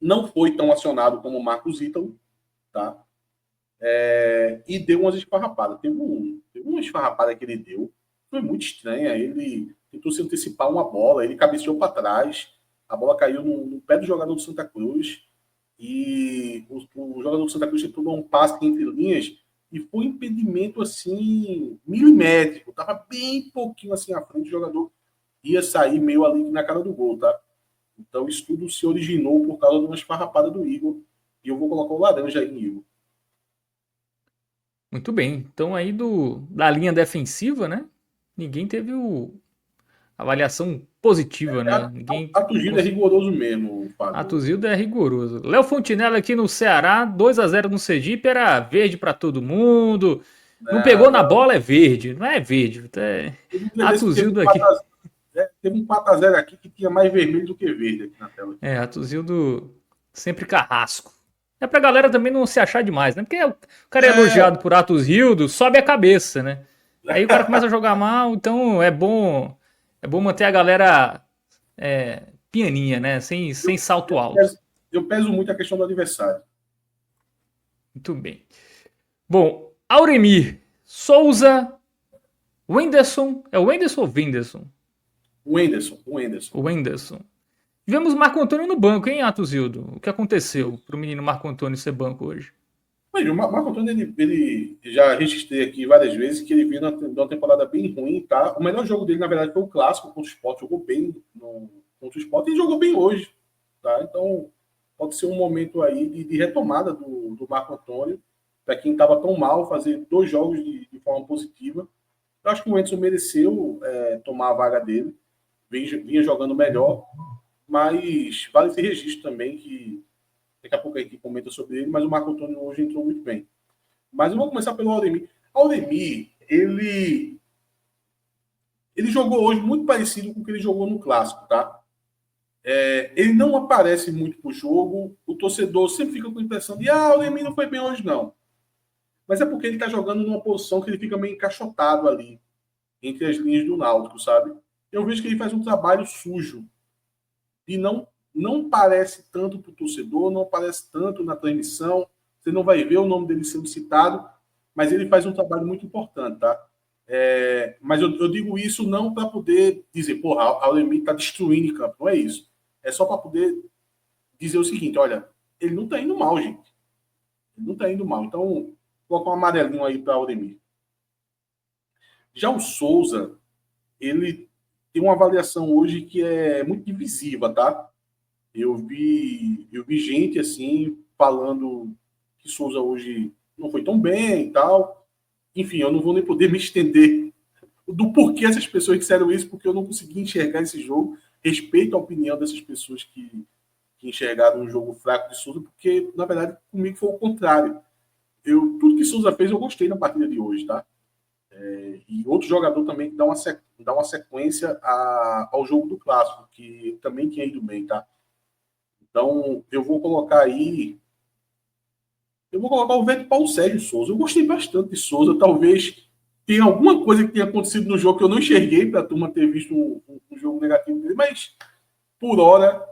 não foi tão acionado como o Marcos Ítalo, tá? E deu umas esfarrapadas. Teve uma esfarrapada que ele deu, foi muito estranha. Ele tentou se antecipar uma bola, ele cabeceou para trás, a bola caiu no pé do jogador do Santa Cruz, e o jogador do Santa Cruz tentou dar um passe entre linhas, e foi um impedimento assim, milimétrico, tava bem pouquinho assim à frente, o jogador ia sair meio ali na cara do gol, tá? Então isso tudo se originou por causa de uma esfarrapada do Igor, e eu vou colocar o laranja aí em Igor. Muito bem. Então aí da linha defensiva, né? Ninguém teve avaliação positiva, né? Ninguém. A Tugida é rigoroso mesmo, Fábio. Atos Hildo é rigoroso. Léo Fontinella aqui no Ceará, 2-0 no Sergipe, era verde para todo mundo. Não pegou na bola, é verde. Não é verde. Teve um dia desse que Atos teve Hildo aqui. teve um 4x0 aqui que tinha mais vermelho do que verde aqui na tela. Atos Hildo sempre carrasco. É pra galera também não se achar demais, né? Porque o cara é elogiado por Atos Hildo, sobe a cabeça, né? Aí o cara começa a jogar mal, então é bom manter a galera pianinha, né? Sem salto alto. Eu peso muito a questão do adversário. Muito bem. Bom, Auremir, Souza, Wenderson. É o Wenderson ou Wenderson? O Enderson. O Wenderson. Tivemos Marco Antônio no banco, hein, Atusildo? O que aconteceu pro menino Marco Antônio ser banco hoje? Mas o Marco Antônio, ele já registrei aqui várias vezes que ele vinha numa temporada bem ruim, tá? O melhor jogo dele, na verdade, foi o clássico contra o Sport. Jogou bem contra o Sport e jogou bem hoje, tá? Então, pode ser um momento aí de retomada do Marco Antônio, para quem estava tão mal, fazer 2 jogos de forma positiva. Eu acho que o Anderson mereceu tomar a vaga dele, vinha jogando melhor, mas vale esse registro também, que daqui a pouco a gente comenta sobre ele, mas o Marco Antônio hoje entrou muito bem. Mas eu vou começar pelo Auremir. Auremir, ele jogou hoje muito parecido com o que ele jogou no Clássico, tá? Ele não aparece muito pro jogo, o torcedor sempre fica com a impressão de o Auremir não foi bem hoje, não. Mas é porque ele tá jogando numa posição que ele fica meio encaixotado ali, entre as linhas do Náutico, sabe? Eu vejo que ele faz um trabalho sujo, e não parece tanto para o torcedor, não aparece tanto na transmissão, você não vai ver o nome dele sendo citado, mas ele faz um trabalho muito importante, tá? Mas eu digo isso não para poder dizer, porra, a Auremir está destruindo em campo, não é isso. É só para poder dizer o seguinte, olha, ele não está indo mal, gente. Ele não está indo mal. Então, coloca um amarelinho aí para Auremir. Já o Souza, ele tem uma avaliação hoje que é muito divisiva, tá? Eu vi gente assim falando que Souza hoje não foi tão bem e tal. Enfim, eu não vou nem poder me estender do porquê essas pessoas disseram isso, porque eu não consegui enxergar esse jogo. Respeito a opinião dessas pessoas que que enxergaram um jogo fraco de Souza, porque, na verdade, comigo foi o contrário. Tudo que Souza fez eu gostei na partida de hoje, tá? E outro jogador também que dá uma sequência ao jogo do Clássico, que também tinha ido bem, tá? Então, eu vou colocar o Verde Paulo Sérgio Souza. Eu gostei bastante de Souza. Talvez tenha alguma coisa que tenha acontecido no jogo que eu não enxerguei para a turma ter visto um jogo negativo dele, mas por hora,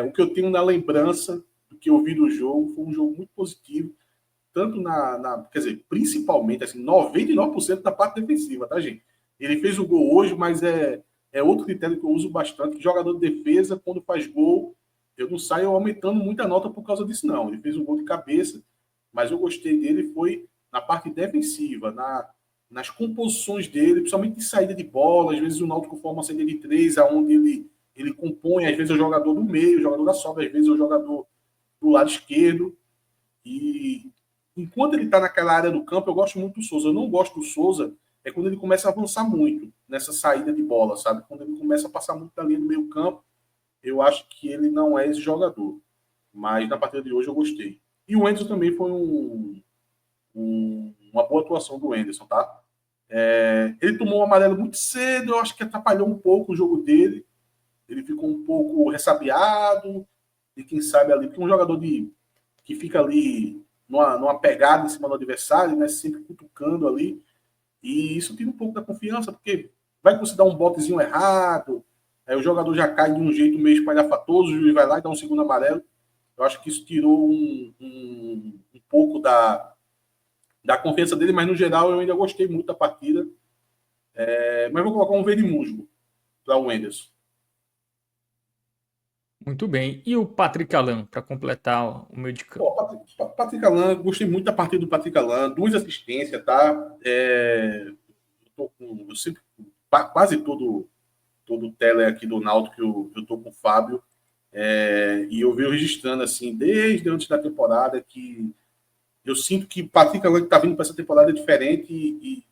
o que eu tenho na lembrança do que eu vi do jogo foi um jogo muito positivo, tanto quer dizer, principalmente, assim, 99% da parte defensiva, tá, gente? Ele fez o gol hoje, mas é outro critério que eu uso bastante, que jogador de defesa, quando faz gol, eu não saio aumentando muita nota por causa disso, não. Ele fez um gol de cabeça, mas eu gostei dele foi na parte defensiva, nas composições dele, principalmente de saída de bola. Às vezes o Náutico forma uma saída de três, aonde ele compõe, às vezes é o jogador do meio, o jogador da sobra, às vezes é o jogador do lado esquerdo. E enquanto ele está naquela área do campo, eu gosto muito do Souza. Eu não gosto do Souza quando ele começa a avançar muito nessa saída de bola, sabe? Quando ele começa a passar muito da linha do meio campo, eu acho que ele não é esse jogador. Mas na partida de hoje eu gostei. E o Anderson também foi uma boa atuação do Anderson, tá? Ele tomou um amarelo muito cedo, eu acho que atrapalhou um pouco o jogo dele. Ele ficou um pouco ressabiado, e quem sabe ali, porque um jogador que fica ali numa pegada em cima do adversário, né, sempre cutucando ali, e isso tira um pouco da confiança, porque vai considerar um botezinho errado, aí o jogador já cai de um jeito meio espalhafatoso, o juiz vai lá e dá um segundo amarelo. Eu acho que isso tirou um pouco da confiança dele, mas no geral eu ainda gostei muito da partida. Mas vou colocar um verde musgo para o Wenderson. Muito bem. E o Patrick Alan, para completar o meio de campo? Patrick Alan, gostei muito da partida do Patrick Alan, 2 assistências, tá? Eu sempre, quase todo o tele aqui do Náutico que eu tô com o Fábio, e eu venho registrando, assim, desde antes da temporada, que eu sinto que o Patrick Alan que está vindo para essa temporada é diferente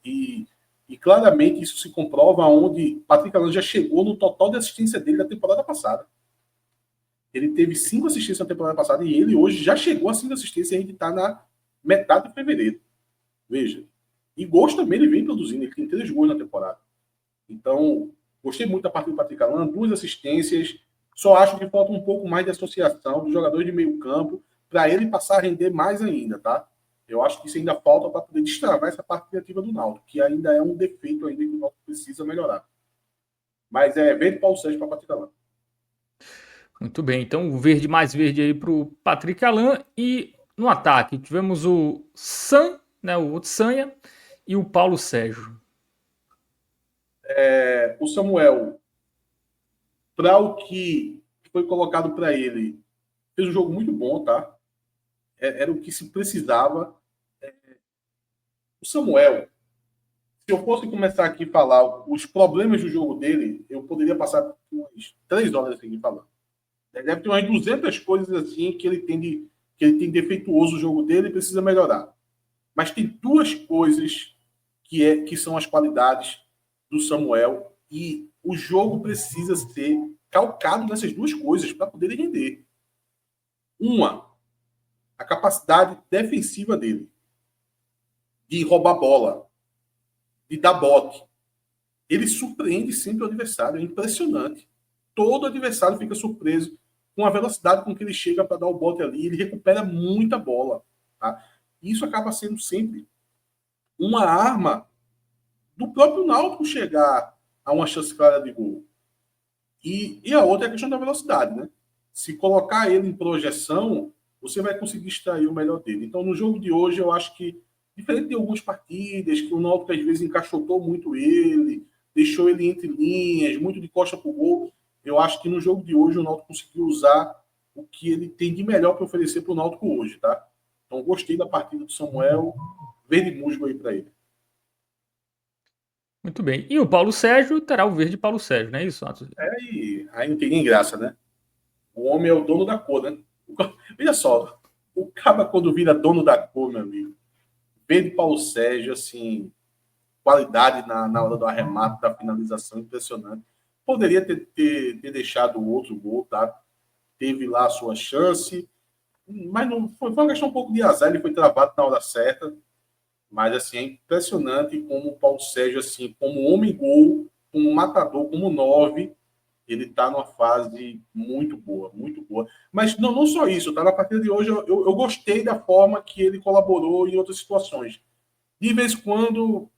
e claramente isso se comprova onde Patrick Alan já chegou no total de assistência dele da temporada passada. Ele teve 5 assistências na temporada passada e ele hoje já chegou a 5 assistências e a gente está na metade de fevereiro. Veja. E gols também ele vem produzindo, ele tem 3 gols na temporada. Então, gostei muito da partida do Patrick Alan, 2 assistências. Só acho que falta um pouco mais de associação dos jogadores de meio campo para ele passar a render mais ainda, tá? Eu acho que isso ainda falta para poder destravar essa parte criativa do Náutico, que ainda é um defeito ainda que o Náutico precisa melhorar. Mas verde Paulo Sérgio para Patrick Alan. Muito bem. Então, o verde mais verde aí para o Patrick Alan. E no ataque, tivemos o Sam, né, o Otsanha, e o Paulo Sérgio. O Samuel, para o que foi colocado para ele, fez um jogo muito bom, tá? Era o que se precisava. O Samuel, se eu fosse começar aqui a falar os problemas do jogo dele, eu poderia passar umas 3 horas aqui falando. Deve ter umas 200 coisas assim que ele tem defeituoso o jogo dele e precisa melhorar. Mas tem 2 coisas que são as qualidades do Samuel e o jogo precisa ser calcado nessas 2 coisas para poder render. Uma, a capacidade defensiva dele de roubar bola, de dar bote. Ele surpreende sempre o adversário, é impressionante. Todo adversário fica surpreso com a velocidade com que ele chega para dar o bote ali, ele recupera muita bola. Tá? Isso acaba sendo sempre uma arma do próprio Náutico chegar a uma chance clara de gol. E a outra é a questão da velocidade, né? Se colocar ele em projeção, você vai conseguir extrair o melhor dele. Então, no jogo de hoje, eu acho que, diferente de algumas partidas, que o Náutico às vezes encaixotou muito ele, deixou ele entre linhas, muito de costa para o gol, eu acho que no jogo de hoje o Náutico conseguiu usar o que ele tem de melhor para oferecer para o Náutico hoje, tá? Então, gostei da partida do Samuel, verde musgo aí para ele. Muito bem. E o Paulo Sérgio terá o verde Paulo Sérgio, não é isso, Atos? Aí não tem nem graça, né? O homem é o dono da cor, né? Veja só, o cara quando vira dono da cor, meu amigo, verde Paulo Sérgio, assim, qualidade na hora do arremate, da finalização, impressionante. Poderia ter deixado o outro gol, tá? teve lá a sua chance, mas não foi uma questão um pouco de azar, ele foi travado na hora certa. Mas, assim, é impressionante como o Paulo Sérgio, assim, como homem-gol, como matador, como 9, ele está numa fase muito boa, muito boa. Mas não só isso, tá? Na partida de hoje eu gostei da forma que ele colaborou em outras situações. De vez em quando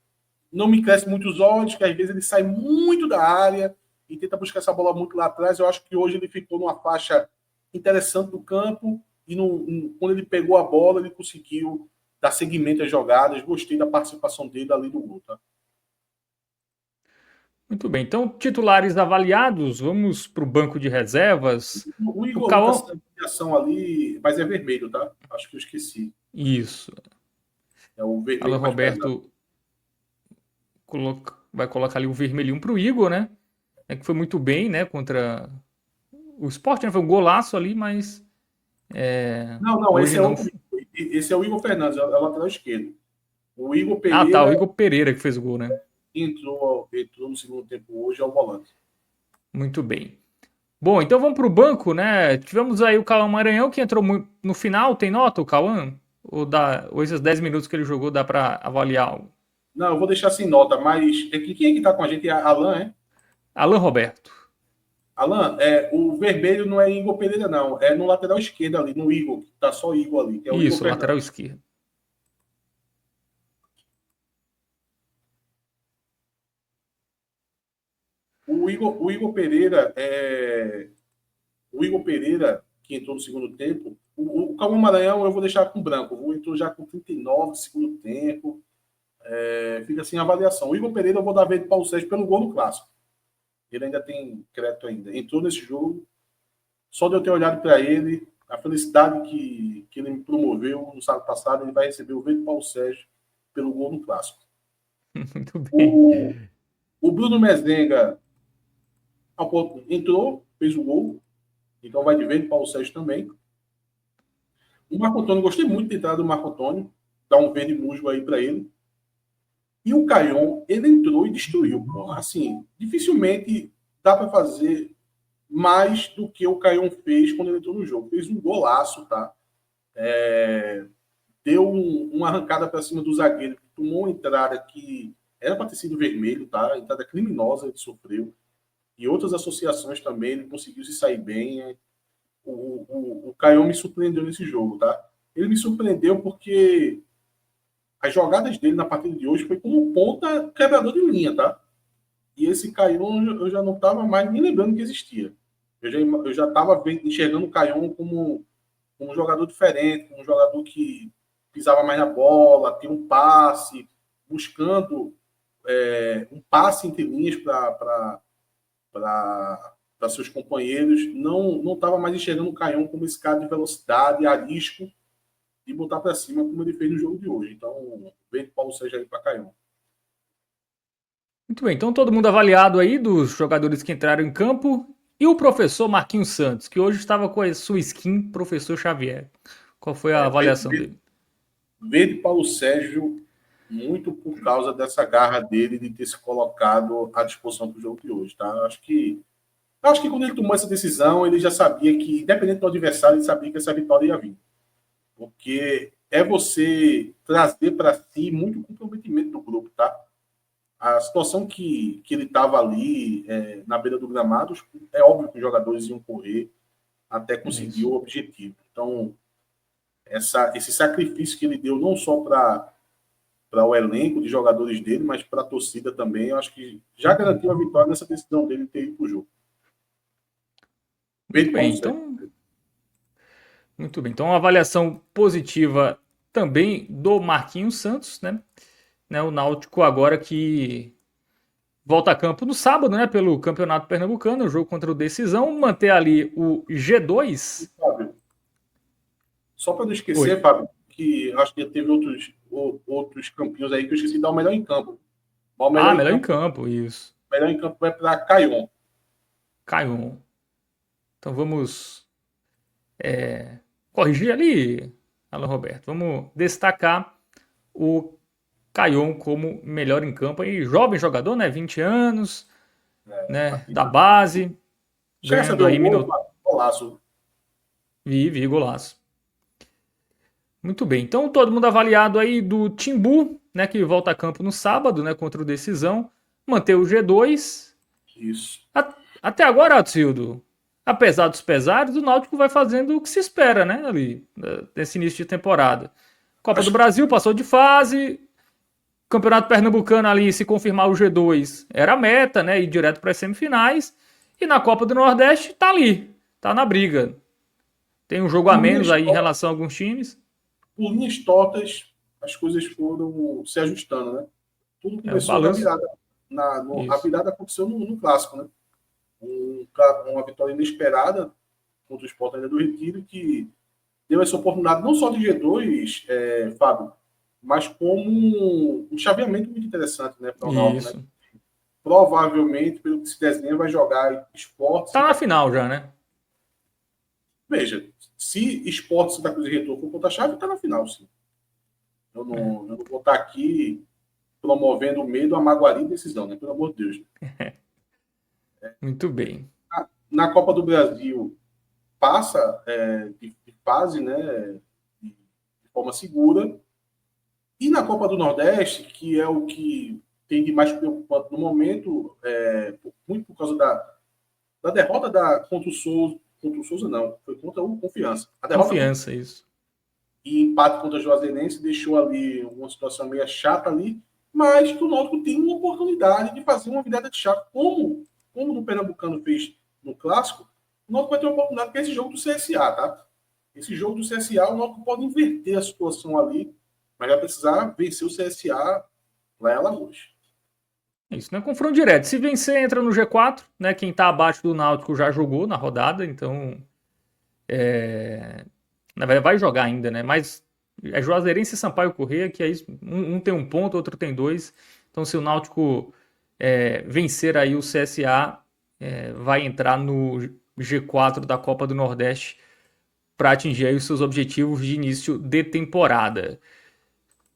não me cresce muito os olhos, que às vezes ele sai muito da área e tenta buscar essa bola muito lá atrás. Eu acho que hoje ele ficou numa faixa interessante do campo e quando ele pegou a bola, ele conseguiu dar seguimento às jogadas. Gostei da participação dele ali no gol, tá? Muito bem. Então, titulares avaliados, vamos para o banco de reservas. O O Igor ali tá Cauã. sendo ação ali, mas é vermelho, tá? Acho que eu esqueci. Isso. É o Alan vermelho mais pesado. Roberto vai colocar ali o vermelhinho para o Igor, né? É que foi muito bem, né? Contra o Sport, né? Foi um golaço ali, mas Não, hoje não. esse é o Igor Fernandes, é o lateral esquerdo. O Igor Ah, tá. O Pereira Igor Pereira que fez o gol, né? entrou no segundo tempo hoje, é o volante. Muito bem. Bom, então vamos para o banco, né? Tivemos aí o Cauã Maranhão que entrou no final. Tem nota o Cauã? Ou esses 10 minutos que ele jogou dá para avaliar algo? Não, eu vou deixar sem nota, mas quem é que tá com a gente? É Alan, é? Alan Roberto. Alan, o vermelho não é Igor Pereira, não. É no lateral esquerdo ali, no Igor, que tá só Igor ali, que é o Igor Isso, lateral Fernandes. esquerdo. O Igor Pereira o Igor Pereira, que entrou no segundo tempo, o Calma Maranhão eu vou deixar com branco. O entrou já com 39 no segundo tempo. Fica assim a avaliação. O Igor Pereira eu vou dar verde para o Sérgio pelo gol no clássico. Ele ainda tem crédito ainda. Entrou nesse jogo. Só de eu ter olhado para ele, a felicidade que ele me promoveu no sábado passado, ele vai receber o verde Paulo Sérgio pelo gol no clássico. Muito bem. O Bruno Mezenga entrou, fez o gol, então vai de verde Paulo Sérgio também. O Marco Antônio, gostei muito da entrada do Marco Antônio, dá um verde musgo aí para ele. E o Caion, ele entrou e destruiu. Assim, dificilmente dá para fazer mais do que o Caion fez quando ele entrou no jogo. Fez um golaço, tá? Deu uma arrancada para cima do zagueiro, que tomou uma entrada que era para ter sido vermelho, tá? Entrada criminosa ele sofreu. E outras associações também, ele conseguiu se sair bem. O Caion me surpreendeu nesse jogo, tá? Ele me surpreendeu porque as jogadas dele na partida de hoje foi como ponta quebrador de linha, tá? E esse Caion eu já não estava mais nem lembrando que existia. Eu já estava enxergando o Caion como um jogador diferente, um jogador que pisava mais na bola, tinha um passe, buscando um passe entre linhas para seus companheiros. Não estava mais enxergando o Caion como esse cara de velocidade, arisco, e botar para cima como ele fez no jogo de hoje. Então, vem Paulo Sérgio aí para Caion. Muito bem, então todo mundo avaliado aí dos jogadores que entraram em campo. E o professor Marquinhos Santos, que hoje estava com a sua skin Professor Xavier. Qual foi a avaliação dele? Verde Paulo Sérgio, muito por causa dessa garra dele de ter se colocado à disposição do jogo de hoje. Tá? Acho que quando ele tomou essa decisão, ele já sabia que, independente do adversário, ele sabia que essa vitória ia vir. Porque é você trazer para si muito comprometimento do grupo, tá? A situação que ele estava ali na beira do gramado, é óbvio que os jogadores iam correr até conseguir o objetivo. Então, esse sacrifício que ele deu não só para o elenco de jogadores dele, mas para a torcida também, eu acho que já garantiu a vitória nessa decisão dele de ter ido para o jogo. Muito bem, então. Muito bem, então uma avaliação positiva também do Marquinhos Santos, né? O Náutico agora que volta a campo no sábado, né? Pelo Campeonato Pernambucano, o jogo contra o Decisão, manter ali o G2. Fábio, só para não esquecer, Oi. Fábio, que acho que teve outros campeões aí que eu esqueci de dar o melhor em campo. Melhor em campo, isso. O melhor em campo vai para Caion. Caion. Então vamos corrigir ali, Alan Roberto. Vamos destacar o Caion como melhor em campo. E jovem jogador, né? 20 anos, né? Da base. Já Ganhando recebeu aí o gol, golaço. Vi golaço. Muito bem. Então, todo mundo avaliado aí do Timbu, né, que volta a campo no sábado, né, contra o Decisão, manter o G2. Isso. Até agora, Atildo, apesar dos pesares, o Náutico vai fazendo o que se espera, né, ali, nesse início de temporada. Copa do Acho Brasil passou de fase, Campeonato Pernambucano ali, se confirmar o G2, era a meta, né, ir direto para as semifinais, e na Copa do Nordeste tá ali, tá na briga. Tem um jogo a por menos linhas, aí em relação a alguns times. por linhas tortas, as coisas foram se ajustando, né? Tudo É o começou na balanço. virada. A Isso. virada aconteceu no clássico, né? Uma vitória inesperada contra o Sport ainda do Retiro, que deu essa oportunidade não só de G2, Fábio, mas como um chaveamento muito interessante, né, para o Náutico, né? Isso. Provavelmente, pelo que se desenha, vai jogar Sport Tá na Santa Cruz. final já, né? Veja, se Sport Santa Cruz e Retrô for contra a chave, está na final, sim. É. Eu não vou estar aqui promovendo o medo, a magoaria e decisão, né? Pelo amor de Deus. Muito bem. Na Copa do Brasil, passa de fase, né? De forma segura. E na Copa do Nordeste, que é o que tem de mais preocupante no momento, muito por causa da derrota contra o Souza, não, foi contra o Confiança. A derrota contra Confiança, isso. e empate contra o Juazeirense deixou ali uma situação meio chata ali, mas que o Náutico tem uma oportunidade de fazer uma virada de chave, como o Pernambucano fez no Clássico, o Náutico vai ter uma oportunidade que é esse jogo do CSA, tá? Esse jogo do CSA, o Náutico pode inverter a situação ali, mas vai precisar vencer o CSA lá em Alagoas. Isso não é confronto direto. Se vencer, entra no G4, né? Quem tá abaixo do Náutico já jogou na rodada, então. Na verdade, vai jogar ainda, né? Mas é Juazeirense e Sampaio Corrêa, que é isso. Um tem um ponto, outro tem dois. Então, se o Náutico vencer aí o CSA, vai entrar no G4 da Copa do Nordeste para atingir aí os seus objetivos de início de temporada.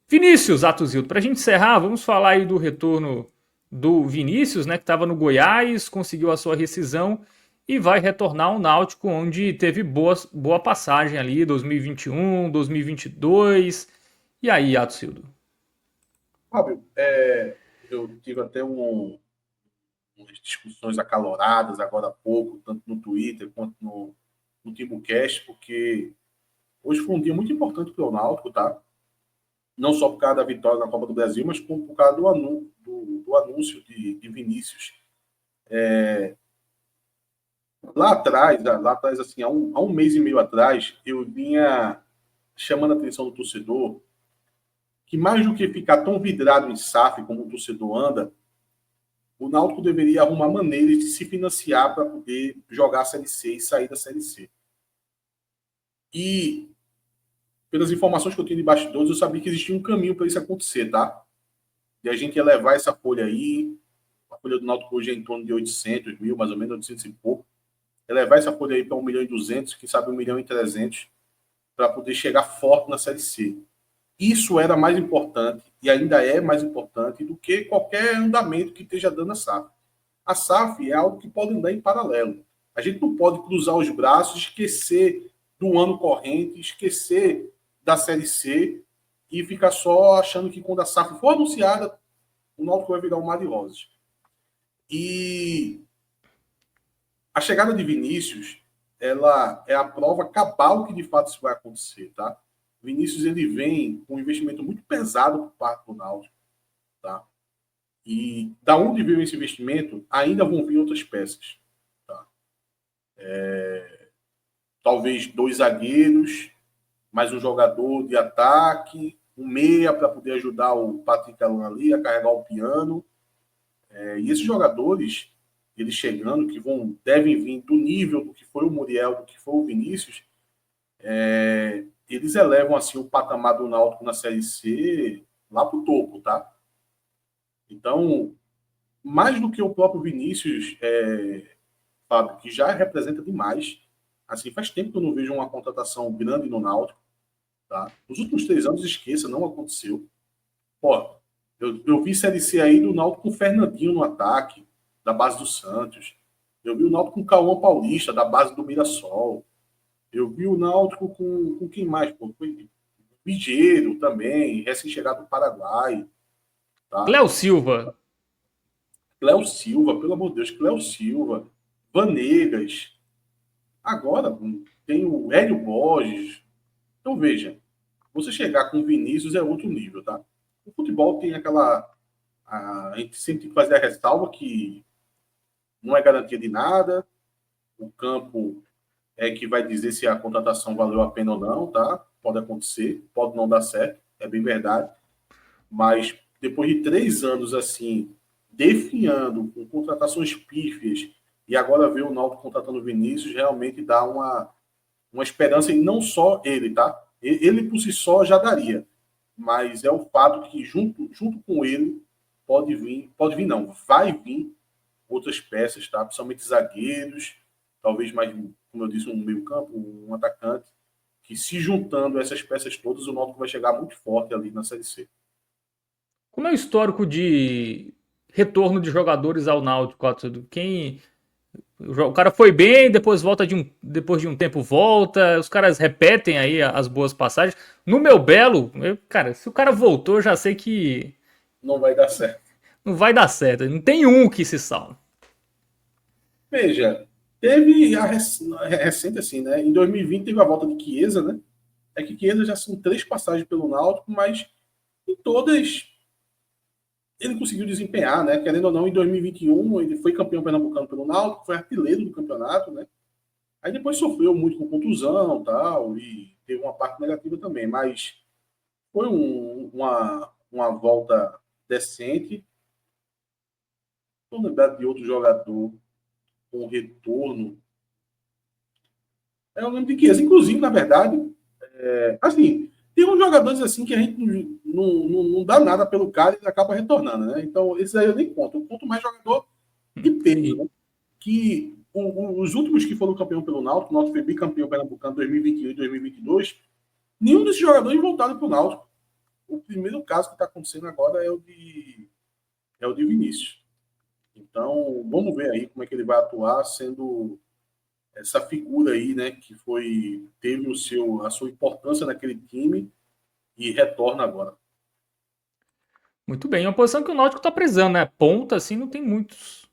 Vinícius Atuzildo, para a gente encerrar, vamos falar aí do retorno do Vinícius, né, que estava no Goiás, conseguiu a sua rescisão e vai retornar ao Náutico, onde teve boa passagem ali, 2021, 2022. E aí, Atuzildo? Fábio, eu tive até umas discussões acaloradas agora há pouco, tanto no Twitter quanto no TimbuCast, porque hoje foi um dia muito importante para o Náutico, tá? Não só por causa da vitória na Copa do Brasil, mas por causa do anúncio de Vinícius. Lá atrás, assim, há um mês e meio atrás, eu vinha chamando a atenção do torcedor que mais do que ficar tão vidrado em SAF como o torcedor anda, o Náutico deveria arrumar maneiras de se financiar para poder jogar a Série C e sair da Série C. E, pelas informações que eu tenho de bastidores, eu sabia que existia um caminho para isso acontecer, tá? E a gente ia levar essa folha aí, a folha do Náutico hoje é em torno de 800 mil, mais ou menos, 800 e pouco, ia levar essa folha aí para 1 milhão e 200, quem sabe 1 milhão e 300, para poder chegar forte na Série C. Isso era mais importante, e ainda é mais importante, do que qualquer andamento que esteja dando a SAF. A SAF é algo que pode andar em paralelo. A gente não pode cruzar os braços, esquecer do ano corrente, esquecer da Série C e ficar só achando que quando a SAF for anunciada, o Náutico vai virar um mar de rosas. E a chegada de Vinícius, ela é a prova cabal que de fato isso vai acontecer, tá? Vinícius, ele vem com um investimento muito pesado por parte do Náutico, tá? E da onde veio esse investimento, ainda vão vir outras peças, tá? Talvez 2 zagueiros, mais um jogador de ataque, um meia para poder ajudar o Patrick Alan ali a carregar o piano. E esses jogadores, eles chegando, que devem vir do nível do que foi o Muriel, do que foi o Vinícius, eles elevam assim o patamar do Náutico na Série C lá para o topo, tá? Então, mais do que o próprio Vinícius, Fábio, que já representa demais. Assim, faz tempo que eu não vejo uma contratação grande no Náutico. Tá? Nos últimos 3 anos, esqueça, não aconteceu. Pô, eu vi Série C aí do Náutico com o Fernandinho no ataque, da base do Santos. Eu vi o Náutico com o Cauã Paulista, da base do Mirassol. Eu vi o Náutico com quem mais? Pô? Foi Ligeiro também, recém-chegado do Paraguai. Tá? Cléo Silva. Cléo Silva, pelo amor de Deus, Cléo Silva. Vanegas. Agora tem o Hélio Borges. Então, veja, você chegar com o Vinícius é outro nível, tá? O futebol tem aquela. A gente sempre tem que fazer a ressalva que não é garantia de nada. O campo é que vai dizer se a contratação valeu a pena ou não, tá? Pode acontecer, pode não dar certo, é bem verdade. Mas depois de 3 anos assim, definhando com contratações pífias, e agora ver o Náutico contratando o Vinícius, realmente dá uma esperança, e não só ele, tá? Ele por si só já daria, mas é o fato que junto com ele pode vir não, vai vir outras peças, tá? Principalmente zagueiros, talvez mais, como eu disse, um meio campo, um atacante, que se juntando essas peças todas, o Náutico vai chegar muito forte ali na Série C. Como é o histórico de retorno de jogadores ao Náutico, Arthur? O cara foi bem, depois de um tempo volta, os caras repetem aí as boas passagens. No meu Belo, cara, se o cara voltou, eu já sei que Não vai dar certo. não vai dar certo. Não tem um que se salve. Veja, teve recente assim, né? Em 2020 teve a volta de Chiesa, né? É que Chiesa já são 3 passagens pelo Náutico, mas em todas ele conseguiu desempenhar, né? Querendo ou não, em 2021 ele foi campeão pernambucano pelo Náutico, foi artilheiro do campeonato, né? Aí depois sofreu muito com contusão, tal, e teve uma parte negativa também, mas foi uma volta decente. Estou lembrado de outro jogador com retorno. Eu lembro de Chiesa, inclusive, na verdade, assim, tem uns jogadores assim que a gente não dá nada pelo cara e acaba retornando, né? Então, esses aí eu nem conto. Eu conto mais jogador de peso, né? Que os últimos que foram campeão pelo Náutico, o Náutico foi bicampeão pernambucano 2021 e 2022, nenhum desses jogadores voltaram para o Náutico. O primeiro caso que está acontecendo agora é o de Vinícius. Então, vamos ver aí como é que ele vai atuar, sendo essa figura aí, né, que teve a sua importância naquele time e retorna agora. Muito bem, é uma posição que o Náutico tá precisando, né? Ponta, assim, não tem muitos.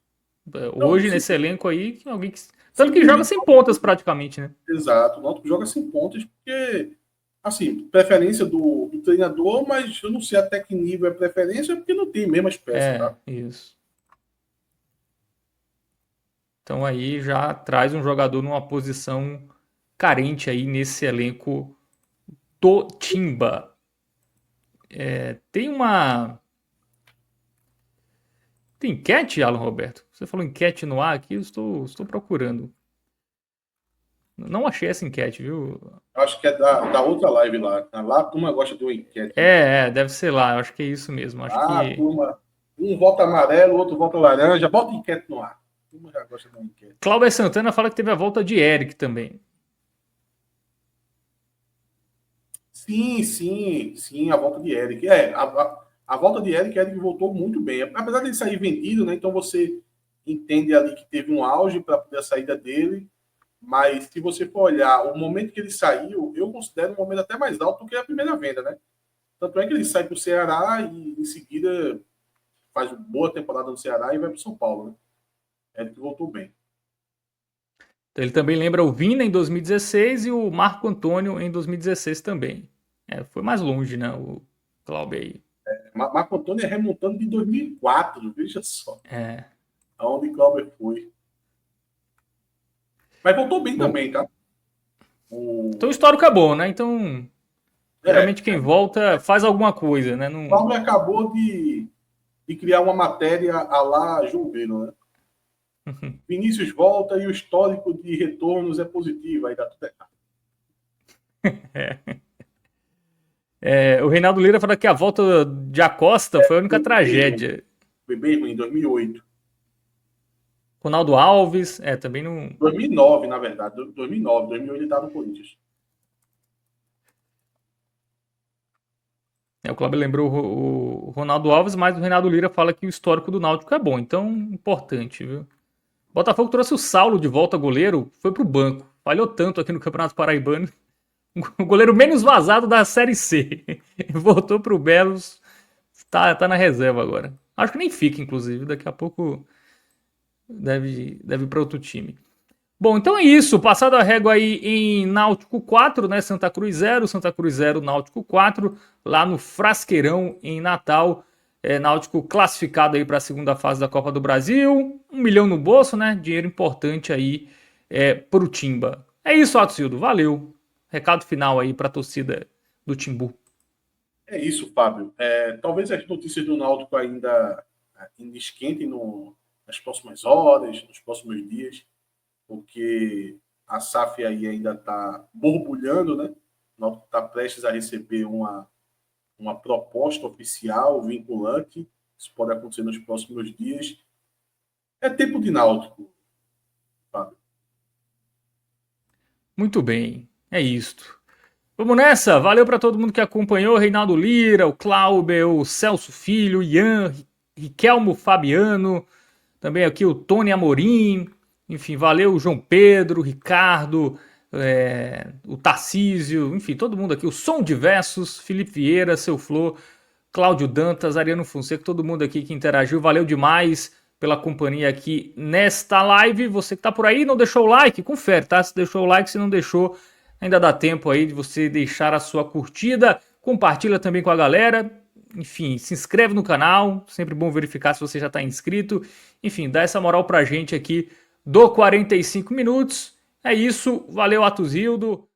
Então, Hoje, nesse elenco aí, alguém que. se Tanto que por joga mim, sem pontas praticamente, né? exato, o Náutico joga sem pontas porque, assim, preferência do treinador, mas eu não sei até que nível é preferência porque não tem mesmas peças, É, tá? isso. Então aí já traz um jogador numa posição carente aí nesse elenco do Timba. Tem uma. Tem enquete, Alan Roberto? Você falou enquete no ar aqui, eu estou procurando. Não achei essa enquete, viu? Acho que é da outra live lá. Lá a turma gosta de uma enquete, né? Deve ser lá, eu acho que é isso mesmo. Acho Ah, a que. turma, um vota amarelo, o outro vota laranja, bota enquete no ar. A turma já gosta de uma enquete. Cláudio Santana fala que teve a volta de Eric também. Sim, sim, sim, a volta de Eric. A volta de Eric voltou muito bem. Apesar de ele sair vendido, né? Então você entende ali que teve um auge para a saída dele. Mas se você for olhar o momento que ele saiu, eu considero um momento até mais alto do que a primeira venda, né? Tanto é que ele sai para o Ceará e em seguida faz uma boa temporada no Ceará e vai para o São Paulo, né? Eric voltou bem. Ele também lembra o Vina em 2016 e o Marco Antônio em 2016 também. Foi mais longe, né? O Cláudio aí. Marco Antônio é remontando de 2004, veja só. É. Aonde Cláudio foi. Mas voltou bem Bom, também, tá? então o histórico é bom, né? Então, geralmente quem É, volta faz alguma coisa, né? Não... Cláudio acabou de criar uma matéria a lá João Vino, né? Vinícius volta e o histórico de retornos é positivo, aí dá tudo errado. O Reinaldo Lira fala que a volta de Acosta foi a única tragédia. Foi bem ruim, em 2008. Ronaldo Alves, também não. 2009, na verdade. 2009, 2008 ele estava no Corinthians. O Cláudio lembrou o Ronaldo Alves, mas o Reinaldo Lira fala que o histórico do Náutico é bom, então importante, viu? Botafogo trouxe o Saulo de volta goleiro, foi pro banco. falhou tanto aqui no Campeonato Paraibano. O goleiro menos vazado da Série C. Voltou pro Belos, tá na reserva agora. Acho que nem fica, inclusive, daqui a pouco deve ir para outro time. Bom, então é isso. Passado a régua aí em Náutico 4, né? Santa Cruz 0, Náutico 4, lá no Frasqueirão, em Natal. Náutico classificado aí para a segunda fase da Copa do Brasil. 1 milhão no bolso, né? Dinheiro importante aí pro Timba. É isso, Atsildo. Valeu. Recado final aí para a torcida do Timbu. É isso, Fábio. Talvez as notícias do Náutico ainda esquentem nas próximas horas, nos próximos dias, porque a SAF aí ainda está borbulhando, né? O Náutico está prestes a receber uma proposta oficial, vinculante. Isso pode acontecer nos próximos dias. É tempo de Náutico, Fábio. Muito bem, é isto. Vamos nessa, valeu para todo mundo que acompanhou, Reinaldo Lira, o Clauber, o Celso Filho, o Ian, Riquelmo Fabiano, também aqui o Tony Amorim, enfim, valeu o João Pedro, o Ricardo, o Tarcísio, enfim, todo mundo aqui, o Som Diversos, Felipe Vieira, Seu Flor, Cláudio Dantas, Ariano Fonseca, todo mundo aqui que interagiu, valeu demais pela companhia aqui nesta live. Você que tá por aí, não deixou o like, confere, tá? Se deixou o like, se não deixou, ainda dá tempo aí de você deixar a sua curtida, compartilha também com a galera, enfim, se inscreve no canal, sempre bom verificar se você já está inscrito, enfim, dá essa moral pra gente aqui do 45 minutos. É isso, valeu Atuzildo.